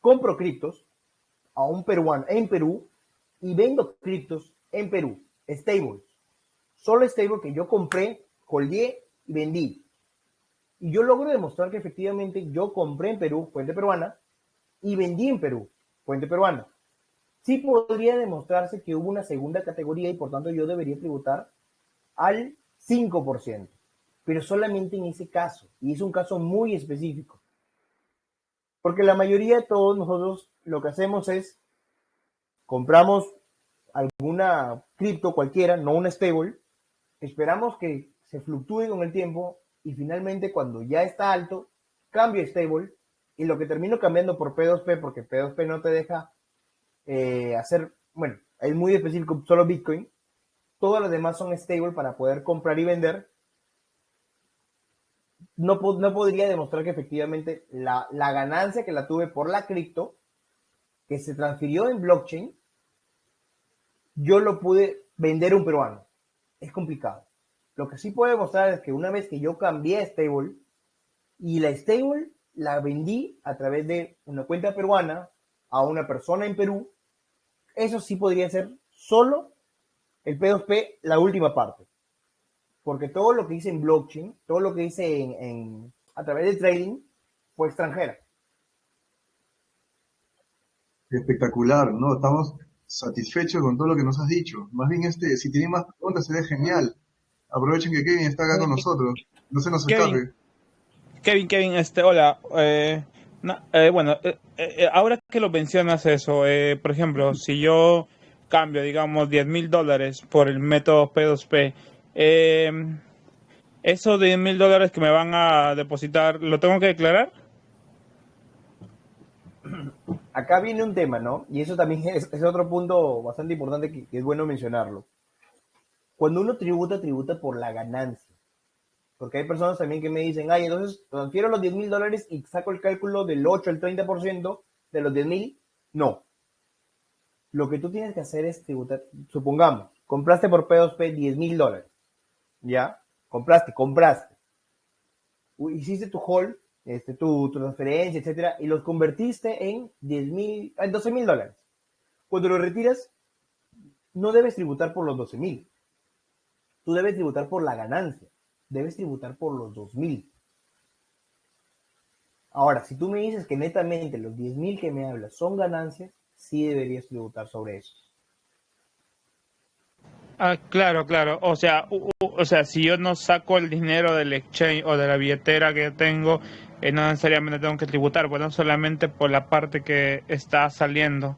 compro criptos a un peruano en Perú y vendo criptos en Perú? Stable. Solo stable que yo compré, colgué y vendí. Y yo logro demostrar que efectivamente yo compré en Perú, fuente peruana, y vendí en Perú, fuente peruana. Sí podría demostrarse que hubo una segunda categoría y por tanto yo debería tributar al 5%, pero solamente en ese caso, y es un caso muy específico. Porque la mayoría de todos nosotros lo que hacemos es compramos alguna cripto cualquiera, no una stable, esperamos que se fluctúe con el tiempo y finalmente cuando ya está alto, cambio a stable y lo que termino cambiando por P2P, porque P2P no te deja hacer, bueno, es muy específico, solo Bitcoin, todas las demás son stable para poder comprar y vender. No podría demostrar que efectivamente la ganancia que la tuve por la cripto, que se transfirió en blockchain, yo lo pude vender a un peruano. Es complicado. Lo que sí puedo demostrar es que una vez que yo cambié a stable y la stable la vendí a través de una cuenta peruana a una persona en Perú, eso sí podría ser solo el P2P, la última parte. Porque todo lo que hice en blockchain, todo lo que hice a través de trading, fue extranjera. Espectacular, ¿no? Estamos satisfechos con todo lo que nos has dicho. Más bien, si tienen más preguntas, sería genial. Aprovechen que Kevin está acá con nosotros. No se nos escape. Kevin, hola. Bueno, ahora que lo mencionas eso, por ejemplo, si yo cambio, digamos, $10,000 por el método P2P, esos $10,000 que me van a depositar, ¿lo tengo que declarar? Acá viene un tema, ¿no? Y eso también es otro punto bastante importante que es bueno mencionarlo. Cuando uno tributa por la ganancia. Porque hay personas también que me dicen, ay, entonces transfiero los $10,000 y saco el cálculo del 8 al 30% de los 10,000. No. Lo que tú tienes que hacer es tributar. Supongamos, compraste por P2P $10,000. ¿Ya? Compraste. Hiciste tu hold, tu transferencia, etcétera, y los convertiste en $12,000. Cuando lo retiras, no debes tributar por los 12,000. Tú debes tributar por la ganancia. Debes tributar por los 2,000. Ahora, si tú me dices que netamente los 10,000 que me hablas son ganancias, sí deberías tributar sobre eso. Claro. O sea, si yo no saco el dinero del exchange o de la billetera que yo tengo, no necesariamente tengo que tributar, bueno, solamente por la parte que está saliendo.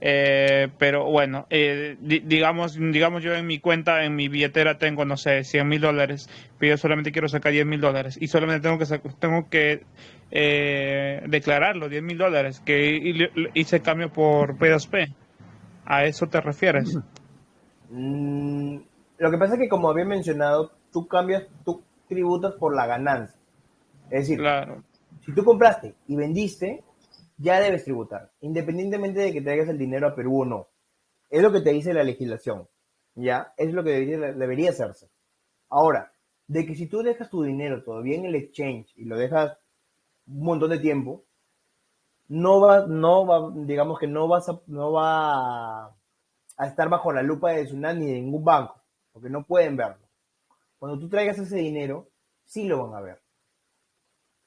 Pero bueno, digamos yo en mi cuenta, en mi billetera tengo, no sé, $100,000, pero yo solamente quiero sacar $10,000 y solamente tengo que declarar los $10,000 que hice cambio por P2P. ¿A eso te refieres? Lo que pasa es que, como había mencionado, tú tributas por la ganancia. Es decir, Claro. si tú compraste y vendiste, ya debes tributar, independientemente de que traigas el dinero a Perú o no. Es lo que te dice la legislación, ¿ya? Es lo que debería hacerse. Ahora, de que si tú dejas tu dinero todavía en el exchange y lo dejas un montón de tiempo, digamos que no va a estar bajo la lupa de SUNAT ni de ningún banco, porque no pueden verlo. Cuando tú traigas ese dinero, sí lo van a ver.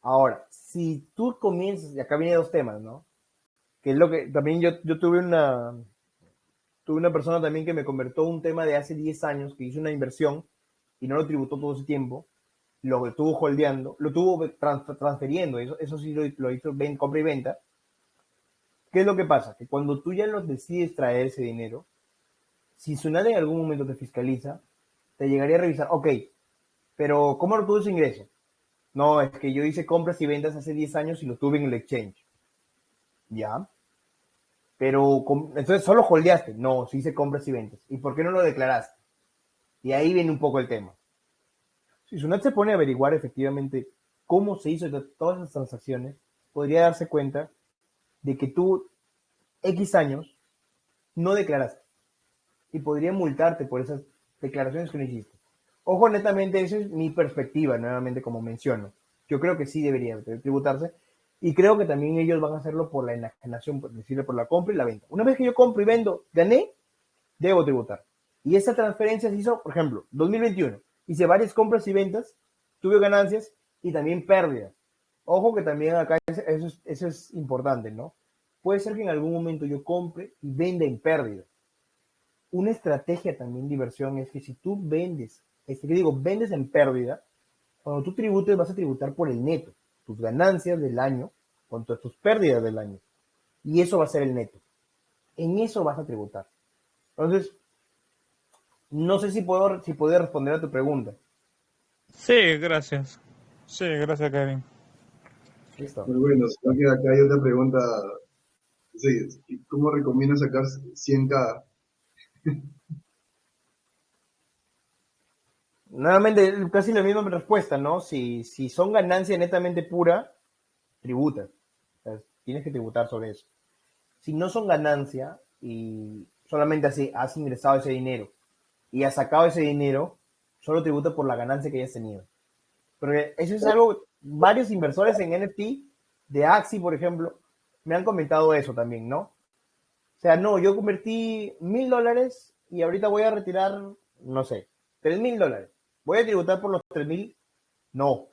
Ahora, si tú comienzas, y acá viene dos temas, ¿no? Que es lo que también yo tuve una persona también que me convirtió un tema de hace 10 años, que hizo una inversión y no lo tributó todo ese tiempo, lo estuvo holdeando, lo estuvo transfiriendo, eso sí lo hizo compra y venta. ¿Qué es lo que pasa? Que cuando tú ya lo decides traer ese dinero, si SUNAT en algún momento te fiscaliza, te llegaría a revisar, ok, pero ¿cómo lo tuvo ese ingreso? No, es que yo hice compras y ventas hace 10 años y lo tuve en el exchange. ¿Ya? Pero, entonces, ¿solo holdeaste? No, sí hice compras y ventas. ¿Y por qué no lo declaraste? Y ahí viene un poco el tema. Si SUNAT se pone a averiguar efectivamente cómo se hizo todas esas transacciones, podría darse cuenta de que tú, X años, no declaraste. Y podría multarte por esas declaraciones que no hiciste. Ojo, netamente, esa es mi perspectiva, nuevamente, como menciono. Yo creo que sí debería tributarse. Y creo que también ellos van a hacerlo por la enajenación, por decirle, por la compra y la venta. Una vez que yo compro y vendo, gané, debo tributar. Y esa transferencia se hizo, por ejemplo, 2021. Hice varias compras y ventas, tuve ganancias y también pérdidas. Ojo que también acá eso es importante, ¿no? Puede ser que en algún momento yo compre y venda en pérdida. Una estrategia también de inversión es que si tú vendes en pérdida, cuando tú tributes vas a tributar por el neto, tus ganancias del año contra tus pérdidas del año. Y eso va a ser el neto. En eso vas a tributar. Entonces, no sé si puedo responder a tu pregunta. Sí, gracias. Sí, gracias, Kevin. Listo. Muy bueno, sino que acá hay otra pregunta. Sí, ¿cómo recomiendas sacar 100K? Nuevamente, casi la misma respuesta, ¿no? Si son ganancia netamente pura, tributas. O sea, tienes que tributar sobre eso. Si no son ganancia y solamente has ingresado ese dinero y has sacado ese dinero, solo tributa por la ganancia que hayas tenido. Pero eso es algo, varios inversores en NFT, de Axie, por ejemplo, me han comentado eso también, ¿no? O sea, no, yo convertí $1,000 y ahorita voy a retirar, no sé, $3,000. ¿Voy a tributar por los 3,000? No.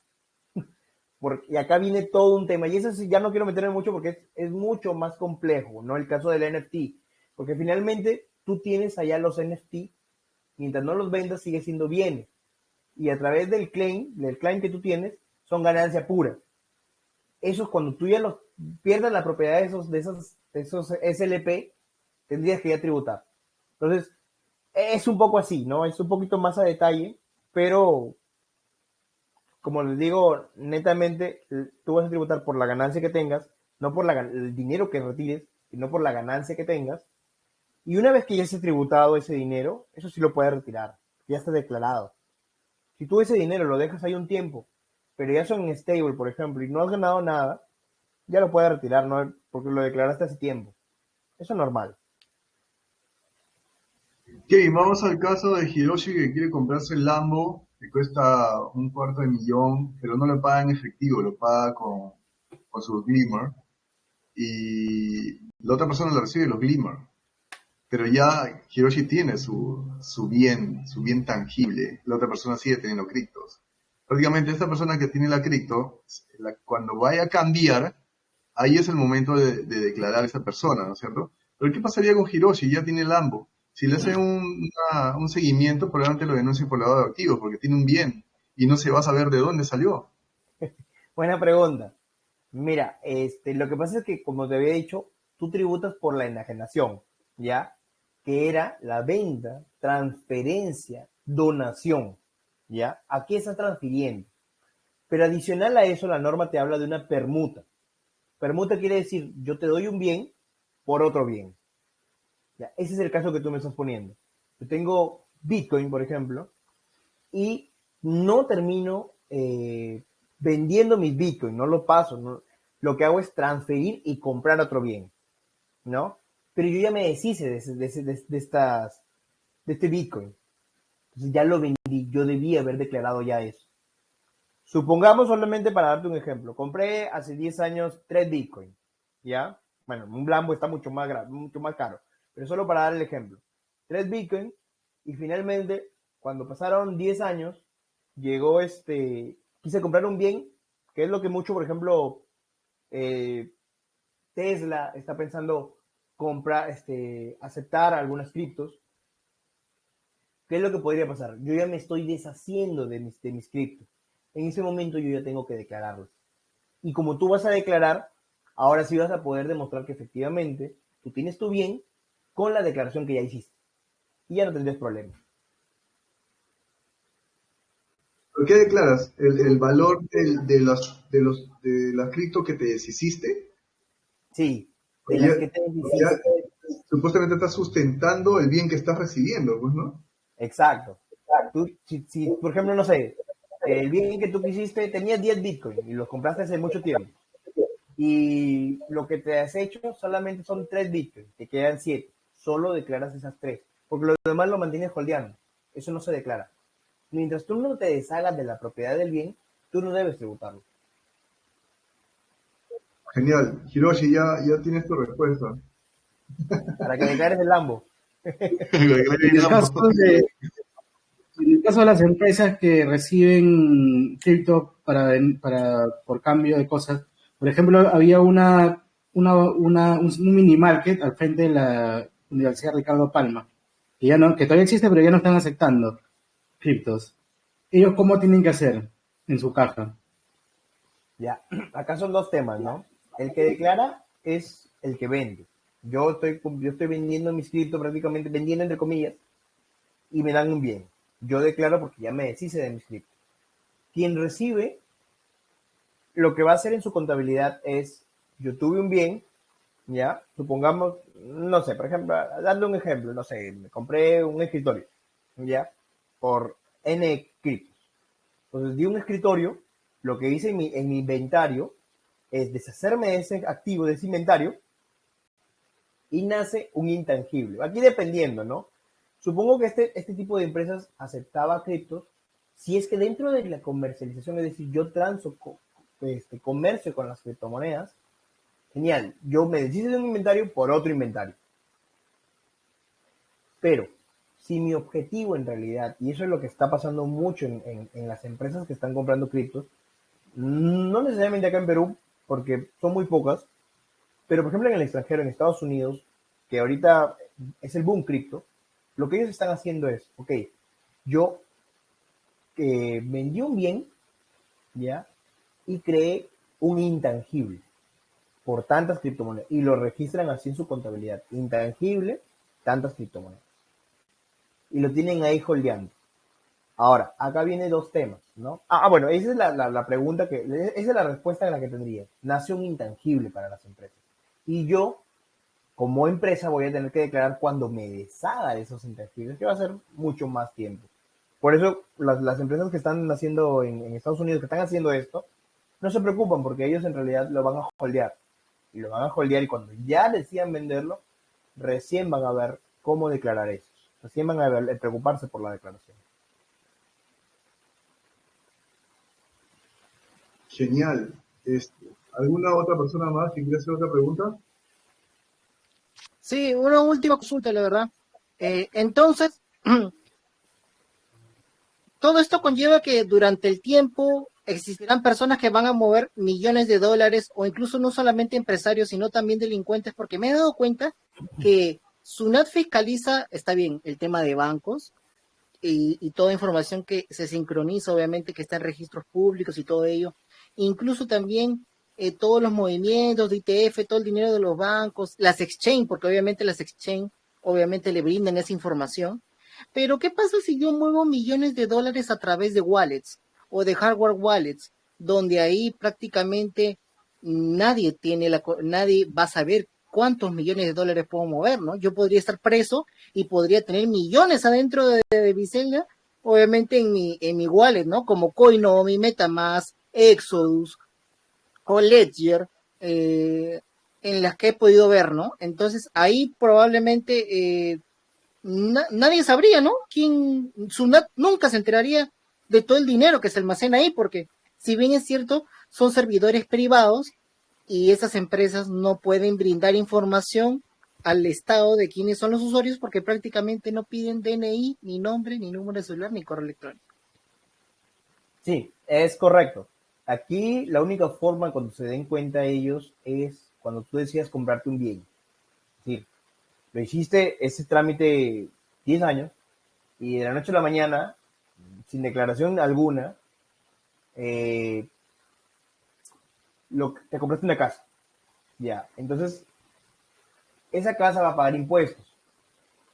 Y acá viene todo un tema. Y eso sí, ya no quiero meterme mucho porque es mucho más complejo, ¿no? El caso del NFT. Porque finalmente tú tienes allá los NFT, mientras no los vendas sigue siendo bienes. Y a través del claim que tú tienes, son ganancia pura. Eso es cuando tú ya los pierdas la propiedad de esos SLP, tendrías que ya tributar. Entonces, es un poco así, ¿no? Es un poquito más a detalle, pero como les digo, netamente tú vas a tributar por la ganancia que tengas, no por el dinero que retires, sino por la ganancia que tengas. Y una vez que ya esté tributado ese dinero, eso sí lo puedes retirar, ya está declarado. Si tú ese dinero lo dejas ahí un tiempo, pero ya son en stable, por ejemplo, y no has ganado nada, ya lo puedes retirar, ¿no? Porque lo declaraste hace tiempo. Eso es normal. Kevin, vamos al caso de Hiroshi que quiere comprarse el Lambo, que cuesta $250,000, pero no lo paga en efectivo, lo paga con sus Glimmer, y la otra persona le recibe los Glimmer. Pero ya Hiroshi tiene su bien tangible, la otra persona sigue teniendo criptos. Prácticamente esta persona que tiene la cripto, cuando vaya a cambiar, ahí es el momento de declarar a esa persona, ¿no es cierto? Pero ¿qué pasaría con Hiroshi? Ya tiene el Lambo. Si le hacen un seguimiento, probablemente lo denuncien por lavado de activos, porque tiene un bien y no se va a saber de dónde salió. Buena pregunta. Mira, lo que pasa es que, como te había dicho, tú tributas por la enajenación, ¿ya? Que era la venta, transferencia, donación, ¿ya? Aquí estás transfiriendo. Pero adicional a eso, la norma te habla de una permuta. Permuta quiere decir, yo te doy un bien por otro bien. ¿Ya? Ese es el caso que tú me estás poniendo. Yo tengo Bitcoin, por ejemplo, y no termino vendiendo mis Bitcoin, no lo paso. No. Lo que hago es transferir y comprar otro bien, ¿no? Pero yo ya me deshice de este Bitcoin. Entonces ya lo vendí, yo debía haber declarado ya eso. Supongamos solamente para darte un ejemplo, compré hace 10 años 3 Bitcoin, ¿ya? Bueno, un Lambo está mucho más caro, pero solo para dar el ejemplo. 3 Bitcoin y finalmente, cuando pasaron 10 años, llegó quise comprar un bien, que es lo que mucho, por ejemplo, Tesla está pensando comprar, aceptar algunas criptos. ¿Qué es lo que podría pasar? Yo ya me estoy deshaciendo de mis criptos. En ese momento yo ya tengo que declararlos. Y como tú vas a declarar, ahora sí vas a poder demostrar que efectivamente tú tienes tu bien con la declaración que ya hiciste. Y ya no tendrías problemas. ¿Por qué declaras? ¿El valor de las cripto que te deshiciste? Sí, de Ya, las que te ya hiciste. supuestamente estás sustentando el bien que estás recibiendo, pues, ¿no? Exacto. Tú, si, por ejemplo, no sé, el bien que tú quisiste, tenías 10 Bitcoin y los compraste hace mucho tiempo. Y lo que te has hecho solamente son 3 Bitcoin, te quedan 7. Solo declaras esas 3, porque lo demás lo mantienes holdeando. Eso no se declara. Mientras tú no te deshagas de la propiedad del bien, tú no debes tributarlo. Genial. Hiroshi, ya tienes tu respuesta. Para que declares el Lambo. En el caso de, en el caso de las empresas que reciben cripto por cambio de cosas, por ejemplo, había un mini market al frente de la Universidad Ricardo Palma, que todavía existe, pero ya no están aceptando criptos. ¿Ellos cómo tienen que hacer en su caja? Ya, acá son dos temas, ¿no? El que declara es el que vende. yo estoy vendiendo mis cripto prácticamente, vendiendo entre comillas, y me dan un bien. Yo declaro porque ya me deshice de mis cripto. Quien recibe, lo que va a hacer en su contabilidad es, yo tuve un bien, ya, supongamos, no sé, por ejemplo, darle un ejemplo, no sé, me compré un escritorio, ya, por N criptos. Entonces di un escritorio, lo que hice en mi inventario es deshacerme de ese activo, de ese inventario, y nace un intangible. Aquí dependiendo, ¿no? Supongo que este tipo de empresas aceptaba criptos si es que dentro de la comercialización, es decir, yo comercio con las criptomonedas, genial, yo me deshice de un inventario por otro inventario. Pero si mi objetivo en realidad, y eso es lo que está pasando mucho en las empresas que están comprando criptos, no necesariamente acá en Perú, porque son muy pocas, pero por ejemplo en el extranjero, en Estados Unidos, que ahorita es el boom cripto, lo que ellos están haciendo es, ok, yo vendí un bien, ¿ya? Y creé un intangible por tantas criptomonedas y lo registran así en su contabilidad. Intangible, tantas criptomonedas. Y lo tienen ahí holdeando. Ahora, acá viene dos temas, ¿no? Bueno, esa es la pregunta esa es la respuesta en la que tendría. Nace un intangible para las empresas. Y yo, como empresa, voy a tener que declarar cuando me deshaga de esos intangibles, que va a ser mucho más tiempo. Por eso, las empresas que están haciendo en Estados Unidos, que están haciendo esto, no se preocupan porque ellos en realidad lo van a holdear. Y lo van a holdear y cuando ya decidan venderlo, recién van a ver cómo declarar eso. Recién van a preocuparse por la declaración. Genial. ¿Alguna otra persona más que quiera hacer otra pregunta? Sí, una última consulta, la verdad. Entonces, todo esto conlleva que durante el tiempo existirán personas que van a mover millones de dólares o incluso no solamente empresarios, sino también delincuentes, porque me he dado cuenta que SUNAT fiscaliza, está bien, el tema de bancos y toda información que se sincroniza, obviamente que está en registros públicos y todo ello, incluso también todos los movimientos de ITF, todo el dinero de los bancos, las exchange, porque obviamente las exchange obviamente le brindan esa información. Pero ¿qué pasa si yo muevo millones de dólares a través de wallets o de hardware wallets, donde ahí prácticamente nadie va a saber cuántos millones de dólares puedo mover, ¿no? Yo podría estar preso y podría tener millones adentro de mi celda, obviamente en mi wallet, ¿no? Como Coinomi, MetaMask, Exodus o Ledger, en las que he podido ver, ¿no? Entonces ahí probablemente nadie sabría, ¿no? Sunat nunca se enteraría de todo el dinero que se almacena ahí, porque si bien es cierto, son servidores privados y esas empresas no pueden brindar información al Estado de quiénes son los usuarios porque prácticamente no piden DNI, ni nombre, ni número de celular, ni correo electrónico. Sí, es correcto. Aquí la única forma cuando se den cuenta ellos es cuando tú decidas comprarte un bien. Es decir, lo hiciste ese trámite 10 años y de la noche a la mañana, sin declaración alguna, te compraste una casa. Ya, entonces esa casa va a pagar impuestos.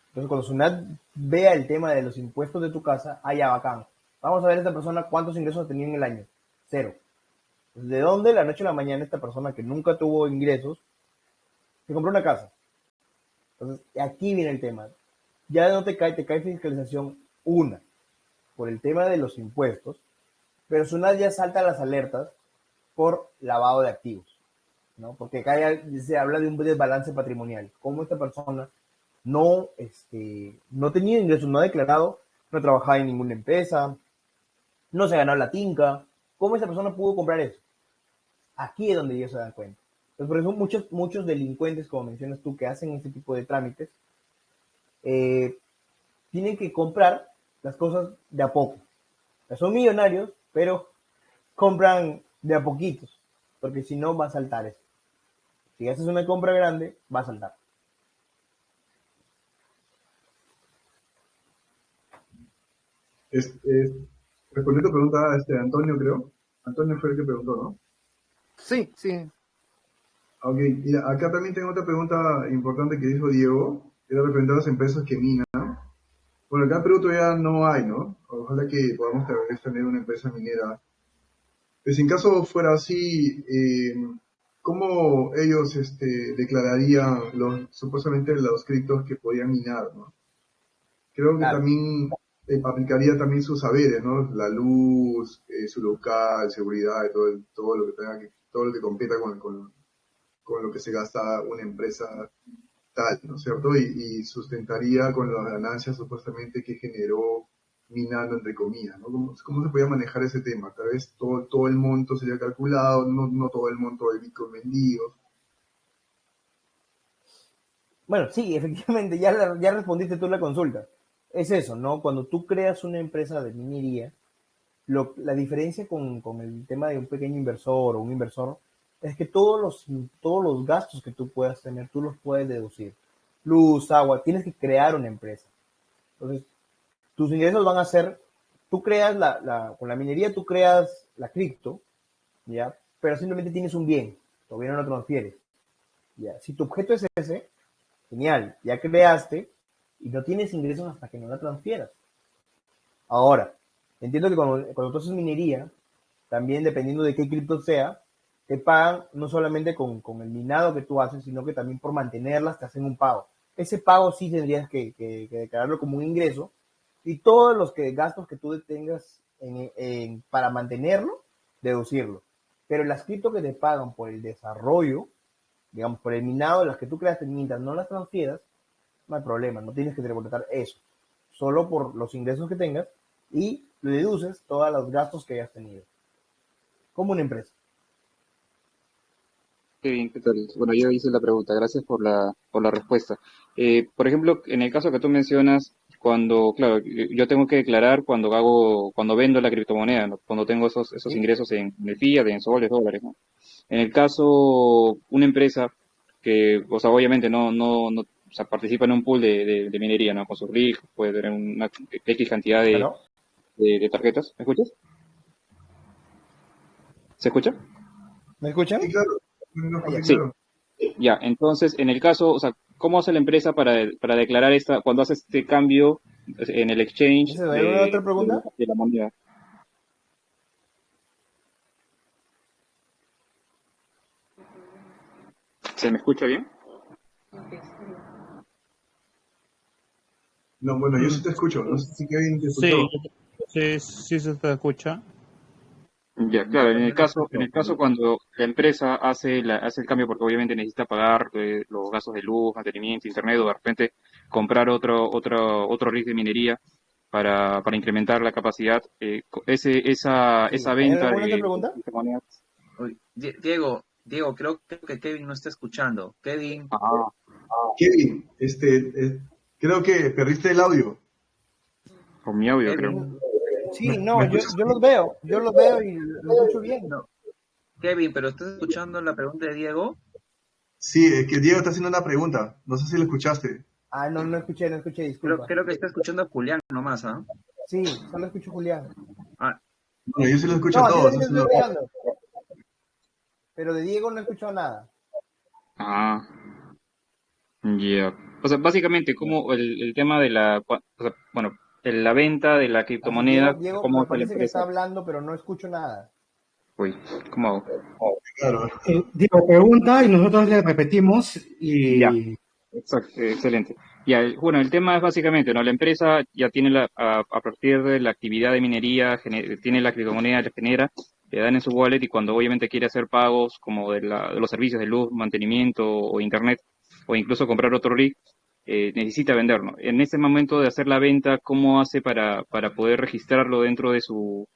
Entonces cuando SUNAT vea el tema de los impuestos de tu casa, ya bacán. Vamos a ver a esta persona cuántos ingresos tenía en el año. Cero. Entonces, ¿de dónde la noche a la mañana esta persona que nunca tuvo ingresos se compró una casa? Entonces, aquí viene el tema. Ya no te cae fiscalización una, por el tema de los impuestos, pero SUNAT ya salta las alertas por lavado de activos, ¿no? Porque acá ya se habla de un desbalance patrimonial. Como esta persona no tenía ingresos, no ha declarado, no trabajaba en ninguna empresa, no se ganó la tinca. ¿Cómo esa persona pudo comprar eso? Aquí es donde ellos se dan cuenta. Entonces, por eso muchos delincuentes, como mencionas tú, que hacen este tipo de trámites, tienen que comprar las cosas de a poco. O sea, son millonarios, pero compran de a poquitos, porque si no va a saltar eso. Si haces una compra grande, va a saltar. Respondiendo a tu pregunta, Antonio, creo. Antonio fue el que preguntó, ¿no? Sí, sí. Ok, mira, acá también tengo otra pregunta importante que dijo Diego, era referente a las empresas que minan. Bueno, acá en Perú todavía no hay, ¿no? Ojalá que podamos tal vez tener una empresa minera. Pues en caso fuera así, ¿cómo ellos declararían supuestamente los criptos que podían minar, ¿no? Creo que Claro. también aplicaría también sus saberes, ¿no? La luz, su local, seguridad, y todo lo que todo lo que competa con lo que se gasta una empresa tal, ¿no es cierto? Y sustentaría con las ganancias supuestamente que generó minando, entre comillas, ¿no? ¿Cómo se podía manejar ese tema? Tal vez todo el monto sería calculado, no todo el monto de Bitcoin vendido. Bueno, sí, efectivamente, ya respondiste tú la consulta. Es eso, ¿no? Cuando tú creas una empresa de minería, la diferencia con el tema de un pequeño inversor o un inversor es que todos los gastos que tú puedas tener, tú los puedes deducir. Luz, agua, tienes que crear una empresa. Entonces, tus ingresos van a ser, tú creas con la minería tú creas la cripto, ¿ya? Pero simplemente tienes un bien, todavía no lo transfieres, ¿ya? Si tu objeto es ese, genial, ya creaste y no tienes ingresos hasta que no la transfieras. Ahora, entiendo que cuando tú haces minería, también dependiendo de qué cripto sea, te pagan no solamente con el minado que tú haces, sino que también por mantenerlas te hacen un pago. Ese pago sí tendrías que declararlo como un ingreso y todos los gastos que tú tengas para mantenerlo, deducirlo. Pero las cripto que te pagan por el desarrollo, digamos, por el minado de las que tú creaste mientras no las transfieras, no hay problema, no tienes que tributar eso. Solo por los ingresos que tengas y le deduces todos los gastos que hayas tenido. Como una empresa. Qué bien, ¿qué tal? Bueno, yo hice la pregunta, gracias por la respuesta. Por ejemplo, en el caso que tú mencionas, cuando, claro, yo tengo que declarar cuando vendo la criptomoneda, ¿no? Cuando tengo esos ¿Sí? ingresos en el fiat, en soles, dólares, ¿no? En el caso, una empresa que, o sea, obviamente o sea, participa en un pool de minería, ¿no? Con sus rigs, puede tener una X cantidad Claro. de tarjetas. ¿Me escuchas? ¿Se escucha? ¿Me escuchan? Sí, claro, no, Ah, ya. sí, Sí. claro. Ya, entonces, en el caso, o sea, ¿cómo hace la empresa para declarar cuando hace este cambio en el exchange ¿Hay alguna otra pregunta? de la moneda? ¿Se me escucha bien? No, bueno, yo Mm, sí te escucho, no sé si Kevin te sí, escuchó. sí, sí se te escucha. Ya, claro, en el caso cuando la empresa hace el cambio porque obviamente necesita pagar los gastos de luz, mantenimiento, internet o de repente comprar otro rig de minería para incrementar la capacidad, esa Sí. ¿Hay venta alguna otra de pregunta? criptomonedas. Oye, Diego, creo que Kevin no está escuchando. Kevin, Ah, Kevin, creo que perdiste el audio. con mi audio creo. Kevin, Sí, Me no, escuchas? yo los veo y los escucho bien. no. Kevin, pero ¿estás escuchando la pregunta de Diego? Sí, es que Diego está haciendo una pregunta, no sé si lo escuchaste. Ah, no, no escuché, disculpa. Creo que está escuchando a Julián nomás, ¿ah? Sí, solo escucho Julián. Ah, Bueno, yo sí lo escucho No, a a ti todos, también te eso estoy es escuchando, pero de Diego no he escuchado nada. Ah, ya. O sea, básicamente, como el tema o sea, bueno, la venta de la Así, Diego, criptomoneda, Diego cómo me hace la parece que empresa. está hablando, pero no escucho nada. Uy, ¿cómo hago? claro. Diego pregunta y nosotros le repetimos Ya, y exacto, excelente. Ya, bueno, el tema es básicamente, ¿no? La empresa ya tiene a partir de la actividad de minería, tiene la criptomoneda, la genera, le dan en su wallet y cuando obviamente quiere hacer pagos como de los servicios de luz, mantenimiento o internet, o incluso comprar otro rig, necesita venderlo. En ese momento de hacer la venta, ¿cómo hace para poder registrarlo dentro de su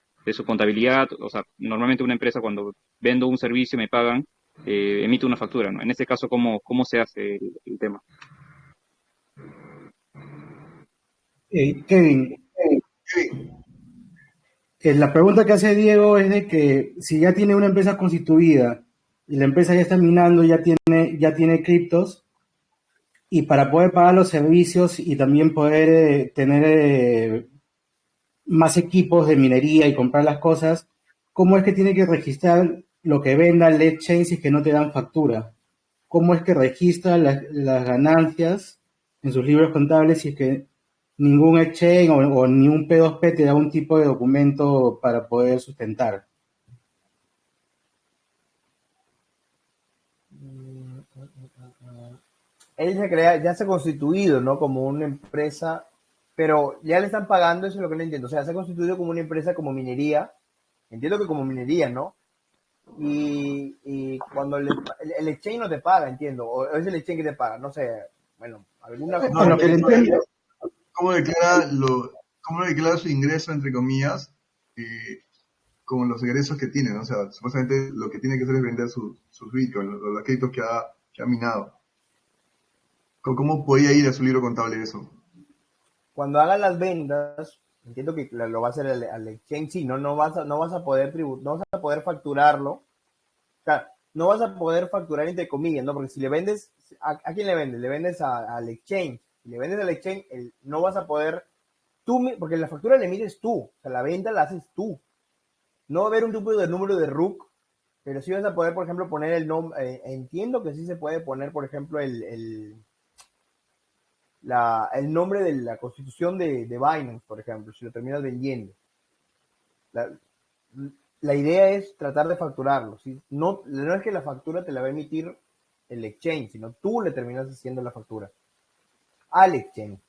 contabilidad? O sea, normalmente una empresa cuando vendo un servicio me pagan, emite una factura, ¿no? En este caso, ¿cómo se hace el tema? Kevin, la pregunta que hace Diego es de que si ya tiene una empresa constituida y la empresa ya está minando, ya tiene criptos, y para poder pagar los servicios y también poder tener más equipos de minería y comprar las cosas, ¿cómo es que tiene que registrar lo que venda el exchange si es que no te dan factura? cómo es que registra las ganancias en sus libros contables si es que ningún exchange o ni un P2P te da un tipo de documento para poder sustentar. Él ya se ha constituido, ¿no? Como una empresa, pero ya le están pagando, eso es lo que no entiendo. O sea, se ha constituido como una empresa como minería, entiendo que como minería, ¿no? Y cuando el exchange no te paga, entiendo, o es el exchange que te paga, no sé, bueno, alguna... No, Bueno, que le entiendo. ¿Cómo cómo declara su ingreso, entre comillas, con los ingresos que tiene, ¿no? O sea, supuestamente lo que tiene que hacer es vender sus bitcoins, los criptos que ha minado. ¿Cómo podía ir a su libro contable eso? Cuando hagan las ventas, entiendo que lo va a hacer al exchange, sí, no vas a poder facturarlo, o sea, no vas a poder facturar entre comillas, ¿no? Porque si le vendes, ¿a quién le vendes? Le vendes al exchange. Si le vendes al exchange, no vas a poder, porque la factura la emites tú, o sea, la venta la haces tú. No va a haber un tipo de número de RUC, pero sí vas a poder, por ejemplo, poner el nombre, entiendo que sí se puede poner, por ejemplo, el nombre de la constitución de Binance, por ejemplo, si lo terminas vendiendo. La idea es tratar de facturarlo, ¿sí? No es que la factura te la va a emitir el exchange, sino tú le terminas haciendo la factura al exchange.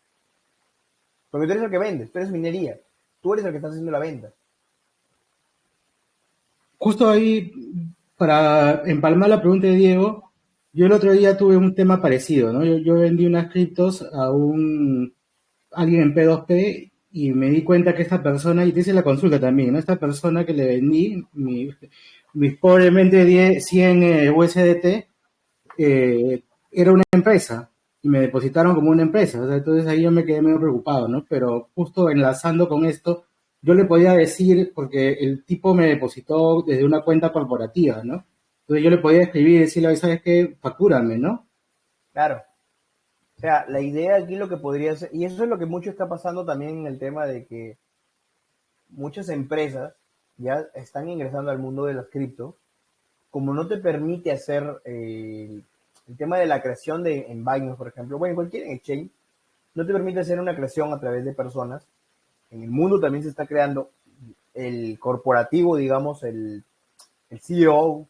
Porque tú eres el que vendes, tú eres minería, tú eres el que estás haciendo la venta. Justo ahí, para empalmar la pregunta de Diego, yo el otro día tuve un tema parecido, ¿no? Yo vendí unas criptos a alguien en P2P y me di cuenta que esta persona, y te hice la consulta también, ¿no? Esta persona que le vendí mis pobremente 100 USDT, era una empresa y me depositaron como una empresa, o sea, entonces ahí yo me quedé medio preocupado, ¿no? Pero justo enlazando con esto, yo le podía decir, porque el tipo me depositó desde una cuenta corporativa, ¿no? Entonces yo le podía escribir y decirle, ¿sabes qué? Factúrame, ¿no? Claro. O sea, la idea aquí lo que podría ser, y eso es lo que mucho está pasando también en el tema de que muchas empresas ya están ingresando al mundo de las cripto, como no te permite hacer el tema de la creación en Binance, por ejemplo, bueno, en cualquier exchange, no te permite hacer una creación a través de personas. En el mundo también se está creando el corporativo, digamos, el CEO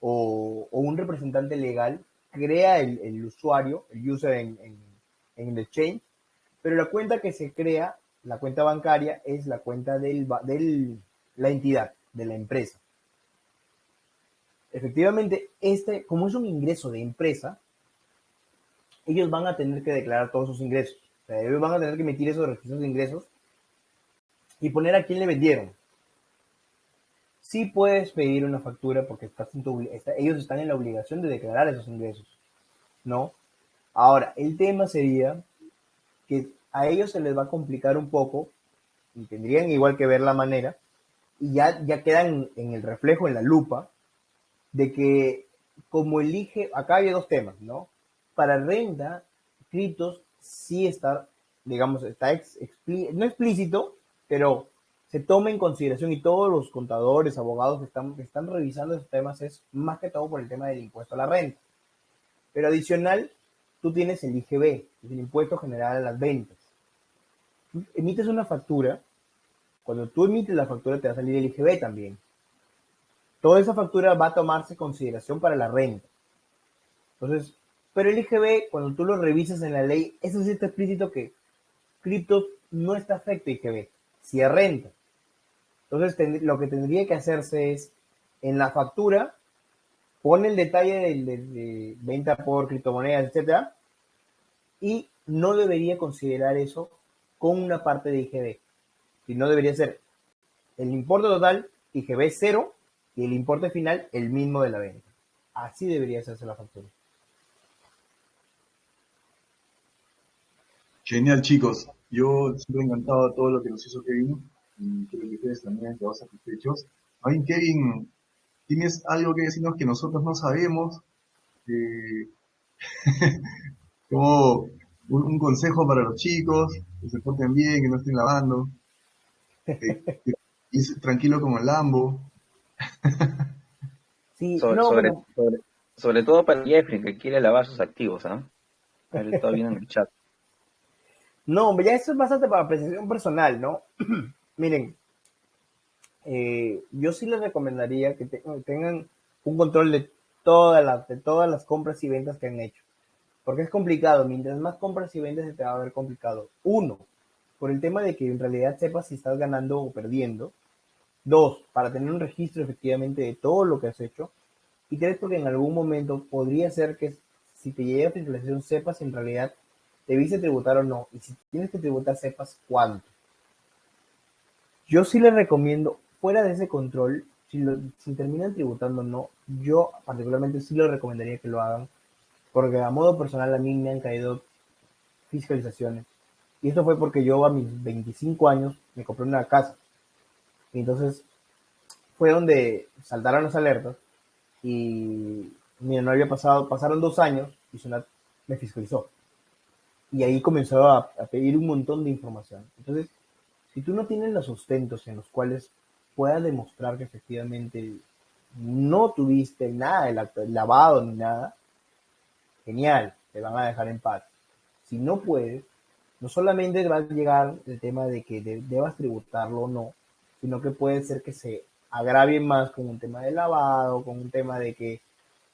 o un representante legal crea el usuario, el user en el exchange, pero la cuenta que se crea, la cuenta bancaria, es la cuenta de la entidad, de la empresa. Efectivamente, como es un ingreso de empresa, ellos van a tener que declarar todos sus ingresos. O sea, ellos van a tener que emitir esos registros de ingresos y poner a quién le vendieron. Sí puedes pedir una factura porque ellos están en la obligación de declarar esos ingresos, ¿no? Ahora, el tema sería que a ellos se les va a complicar un poco y tendrían igual que ver la manera y ya quedan en el reflejo, en la lupa, de que como acá hay dos temas, ¿no? Para renta, criptos sí está, digamos, no explícito, pero se toma en consideración y todos los contadores, abogados que están revisando esos temas es más que todo por el tema del impuesto a la renta. Pero adicional, tú tienes el IGB, que es el impuesto general a las ventas. Tú emites una factura, cuando tú emites la factura te va a salir el IGB también. Toda esa factura va a tomarse en consideración para la renta. Entonces, pero el IGB, cuando tú lo revisas en la ley, eso sí está explícito que criptos no está afecto a IGB, si es renta. Entonces, lo que tendría que hacerse es, en la factura, pone el detalle de venta por criptomonedas, etcétera, y no debería considerar eso con una parte de IGB, sino debería ser el importe total, IGB 0, y el importe final, el mismo de la venta. Así debería hacerse la factura. Genial, chicos. Yo siempre encantado de todo lo que nos hizo Kevin. Y creo que ustedes también quedaron satisfechos. Ay, Kevin, ¿tienes algo que decirnos que nosotros no sabemos? Eh, como un consejo para los chicos, que se porten bien, que no estén lavando, que ir tranquilo como el Lambo. Sí, Sobre, no, sobre, bueno, sobre, Sobre todo para Jeffrey, que quiere lavar sus activos, ¿ah? Él está viendo en el chat. No, hombre, ya eso es bastante para apreciación personal, ¿no? Miren, yo sí les recomendaría que tengan un control de todas las compras y ventas que han hecho. Porque es complicado, mientras más compras y ventas se te va a ver complicado. Uno, por el tema de que en realidad sepas si estás ganando o perdiendo. Dos, para tener un registro efectivamente de todo lo que has hecho. Y tres, porque en algún momento podría ser que si te llega a fiscalización sepas si en realidad debiste tributar o no. Y si tienes que tributar sepas cuánto. Yo sí les recomiendo, fuera de ese control, si terminan tributando o no, yo particularmente sí les recomendaría que lo hagan, porque a modo personal a mí me han caído fiscalizaciones. Y esto fue porque yo a mis 25 años me compré una casa. Y entonces fue donde saltaron las alertas y mira, no había pasaron 2 años y Sunat me fiscalizó. Y ahí comenzó a pedir un montón de información. Entonces, si tú no tienes los sustentos en los cuales puedas demostrar que efectivamente no tuviste nada de lavado ni nada, genial, te van a dejar en paz. Si no puedes, no solamente va a llegar el tema de que debas tributarlo o no, sino que puede ser que se agravie más con un tema de lavado, con un tema de que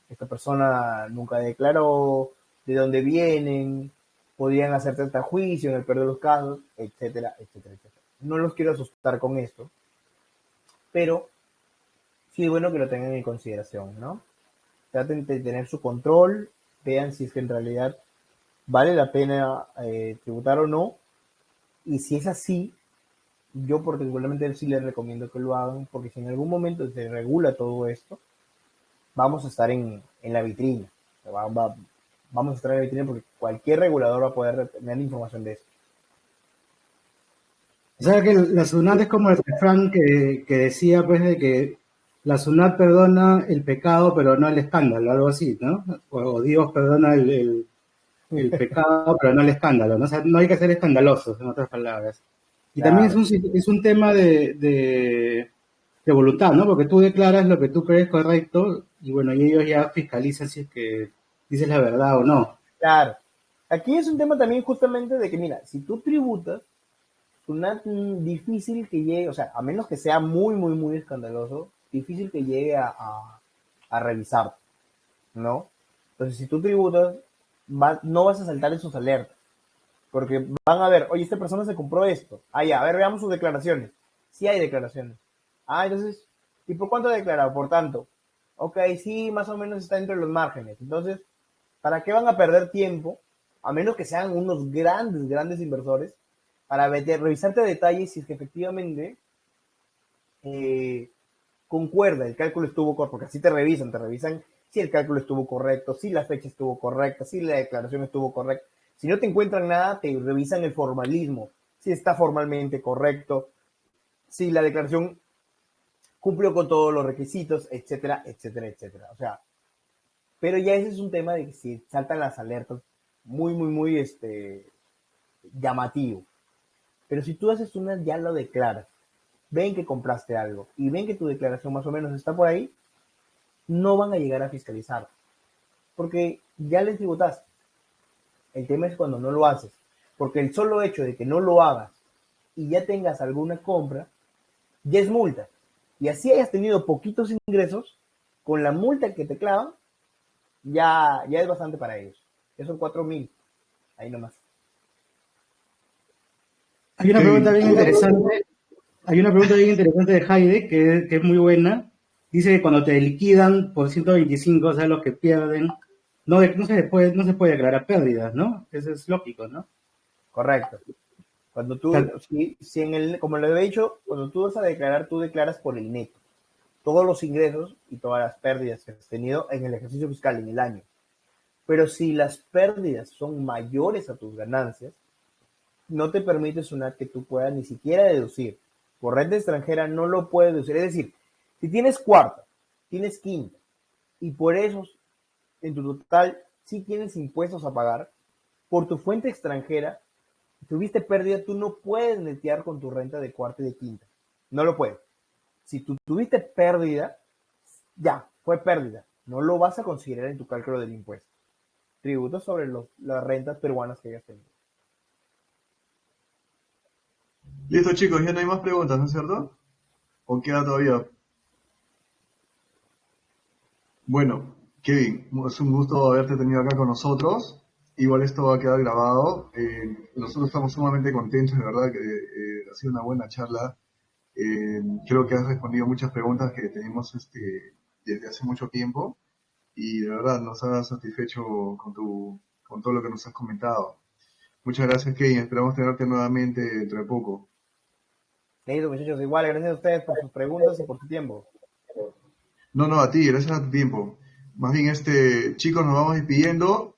esta persona nunca declaró, de dónde vienen, podrían hacerte hasta juicio en el peor de los casos, etcétera, etcétera, etcétera. No los quiero asustar con esto, pero sí es bueno que lo tengan en consideración, ¿no? Traten de tener su control, vean si es que en realidad vale la pena tributar o no, y si es así, yo particularmente sí les recomiendo que lo hagan, porque si en algún momento se regula todo esto, vamos a estar en la vitrina, vamos a estar en la vitrina porque cualquier regulador va a poder tener información de esto. O sea que la SUNAT es como el refrán que decía pues de que la SUNAT perdona el pecado pero no el escándalo, algo así, ¿no? O Dios perdona el pecado pero no el escándalo, ¿no? O sea, no hay que ser escandalosos, en otras palabras. Y también Claro. es un tema de voluntad, ¿no? Porque tú declaras lo que tú crees correcto y bueno, y ellos ya fiscalizan si es que dices la verdad o no. Claro. Aquí es un tema también justamente de que, mira, si tú tributas, una difícil que llegue, o sea, a menos que sea muy, muy, muy escandaloso, difícil que llegue a revisar, ¿no? Entonces, si tú tributas, no vas a saltar esos alertas, porque van a ver, oye, esta persona se compró esto. Ah, ya, a ver, veamos sus declaraciones. Sí hay declaraciones. Ah, entonces, ¿y por cuánto ha declarado? Por tanto. Ok, sí, más o menos está dentro de los márgenes. Entonces, ¿para qué van a perder tiempo? A menos que sean unos grandes, grandes inversores, para revisarte a detalle si es que efectivamente concuerda, el cálculo estuvo correcto, porque así te revisan si el cálculo estuvo correcto, si la fecha estuvo correcta, si la declaración estuvo correcta. Si no te encuentran nada, te revisan el formalismo, si está formalmente correcto, si la declaración cumplió con todos los requisitos, etcétera, etcétera, etcétera. O sea, pero ya ese es un tema de que si saltan las alertas muy, muy, muy llamativo. Pero si tú haces una, ya lo declaras, ven que compraste algo y ven que tu declaración más o menos está por ahí, no van a llegar a fiscalizar, porque ya les tributaste. El tema es cuando no lo haces, porque el solo hecho de que no lo hagas y ya tengas alguna compra, ya es multa. Y así hayas tenido poquitos ingresos, con la multa que te clavan, ya es bastante para ellos. Ya son 4,000, ahí nomás. Hay una pregunta bien interesante. Hay una pregunta bien interesante de Heide que es muy buena. Dice que cuando te liquidan por 125, o sea, los que pierden, no se puede declarar pérdidas, ¿no? Eso es lógico, ¿no? Correcto. Cuando tú, como le he dicho, cuando tú vas a declarar, tú declaras por el neto. Todos los ingresos y todas las pérdidas que has tenido en el ejercicio fiscal, en el año. Pero si las pérdidas son mayores a tus ganancias, no te permite SUNAT que tú puedas ni siquiera deducir. Por renta extranjera no lo puedes deducir. Es decir, si tienes cuarta, tienes quinta, y por eso en tu total sí tienes impuestos a pagar, por tu fuente extranjera, si tuviste pérdida, tú no puedes netear con tu renta de cuarta y de quinta. No lo puedes. Si tú tuviste pérdida, ya, fue pérdida. no lo vas a considerar en tu cálculo del impuesto. Tributo sobre las rentas peruanas que hayas tenido. Listo, chicos, ya no hay más preguntas, ¿no es cierto? ¿O queda todavía? Bueno, Kevin, es un gusto haberte tenido acá con nosotros. Igual esto va a quedar grabado. Nosotros estamos sumamente contentos, de verdad, que ha sido una buena charla. Creo que has respondido muchas preguntas que tenemos desde hace mucho tiempo y de verdad nos has satisfecho con todo lo que nos has comentado. Muchas gracias, Kevin. Esperamos tenerte nuevamente dentro de poco. Listo, muchachos, igual, gracias a ustedes por sus preguntas y por su tiempo. No, a ti, gracias a tu tiempo. Más bien, chicos, nos vamos despidiendo.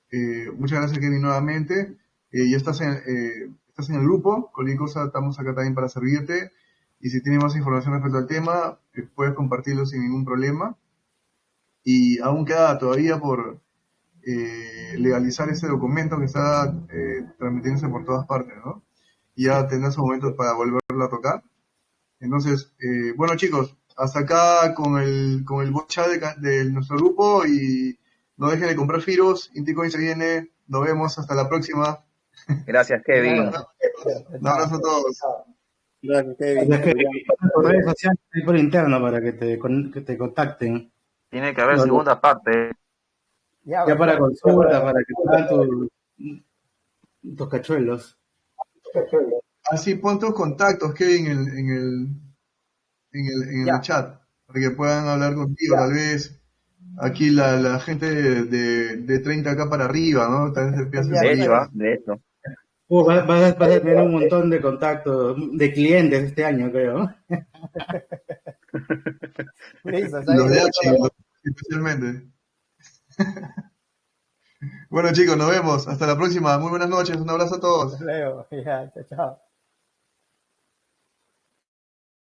Muchas gracias, Kevin, nuevamente. Ya estás en el grupo. Cualquier cosa, estamos acá también para servirte. Y si tienes más información respecto al tema, puedes compartirlo sin ningún problema. Y aún queda todavía por legalizar ese documento que está transmitiéndose por todas partes, ¿no? Y ya tendrás un momento para volverlo a tocar. Entonces, bueno, chicos, hasta acá con el bot chat de nuestro grupo y no dejen de comprar Firos. Inticoin se viene. Nos vemos. Hasta la próxima. Gracias, Kevin. Un abrazo a todos. Gracias, Kevin. Gracias, Kevin. Por redes sociales y por interno para que te contacten. Tiene que haber No, segunda parte. Ya para consulta, para que hagan tus cachuelos. Así pon tus contactos, Kevin, en el chat, para que puedan hablar contigo, tal vez. Aquí la gente de 30 acá para arriba, ¿no? Tal vez empiece a salir. De hecho. Vas a tener un montón de contactos, de clientes este año, creo. Los de H, especialmente. Bueno, chicos, nos vemos. Hasta la próxima. Muy buenas noches. Un abrazo a todos. Leo, ya, chao.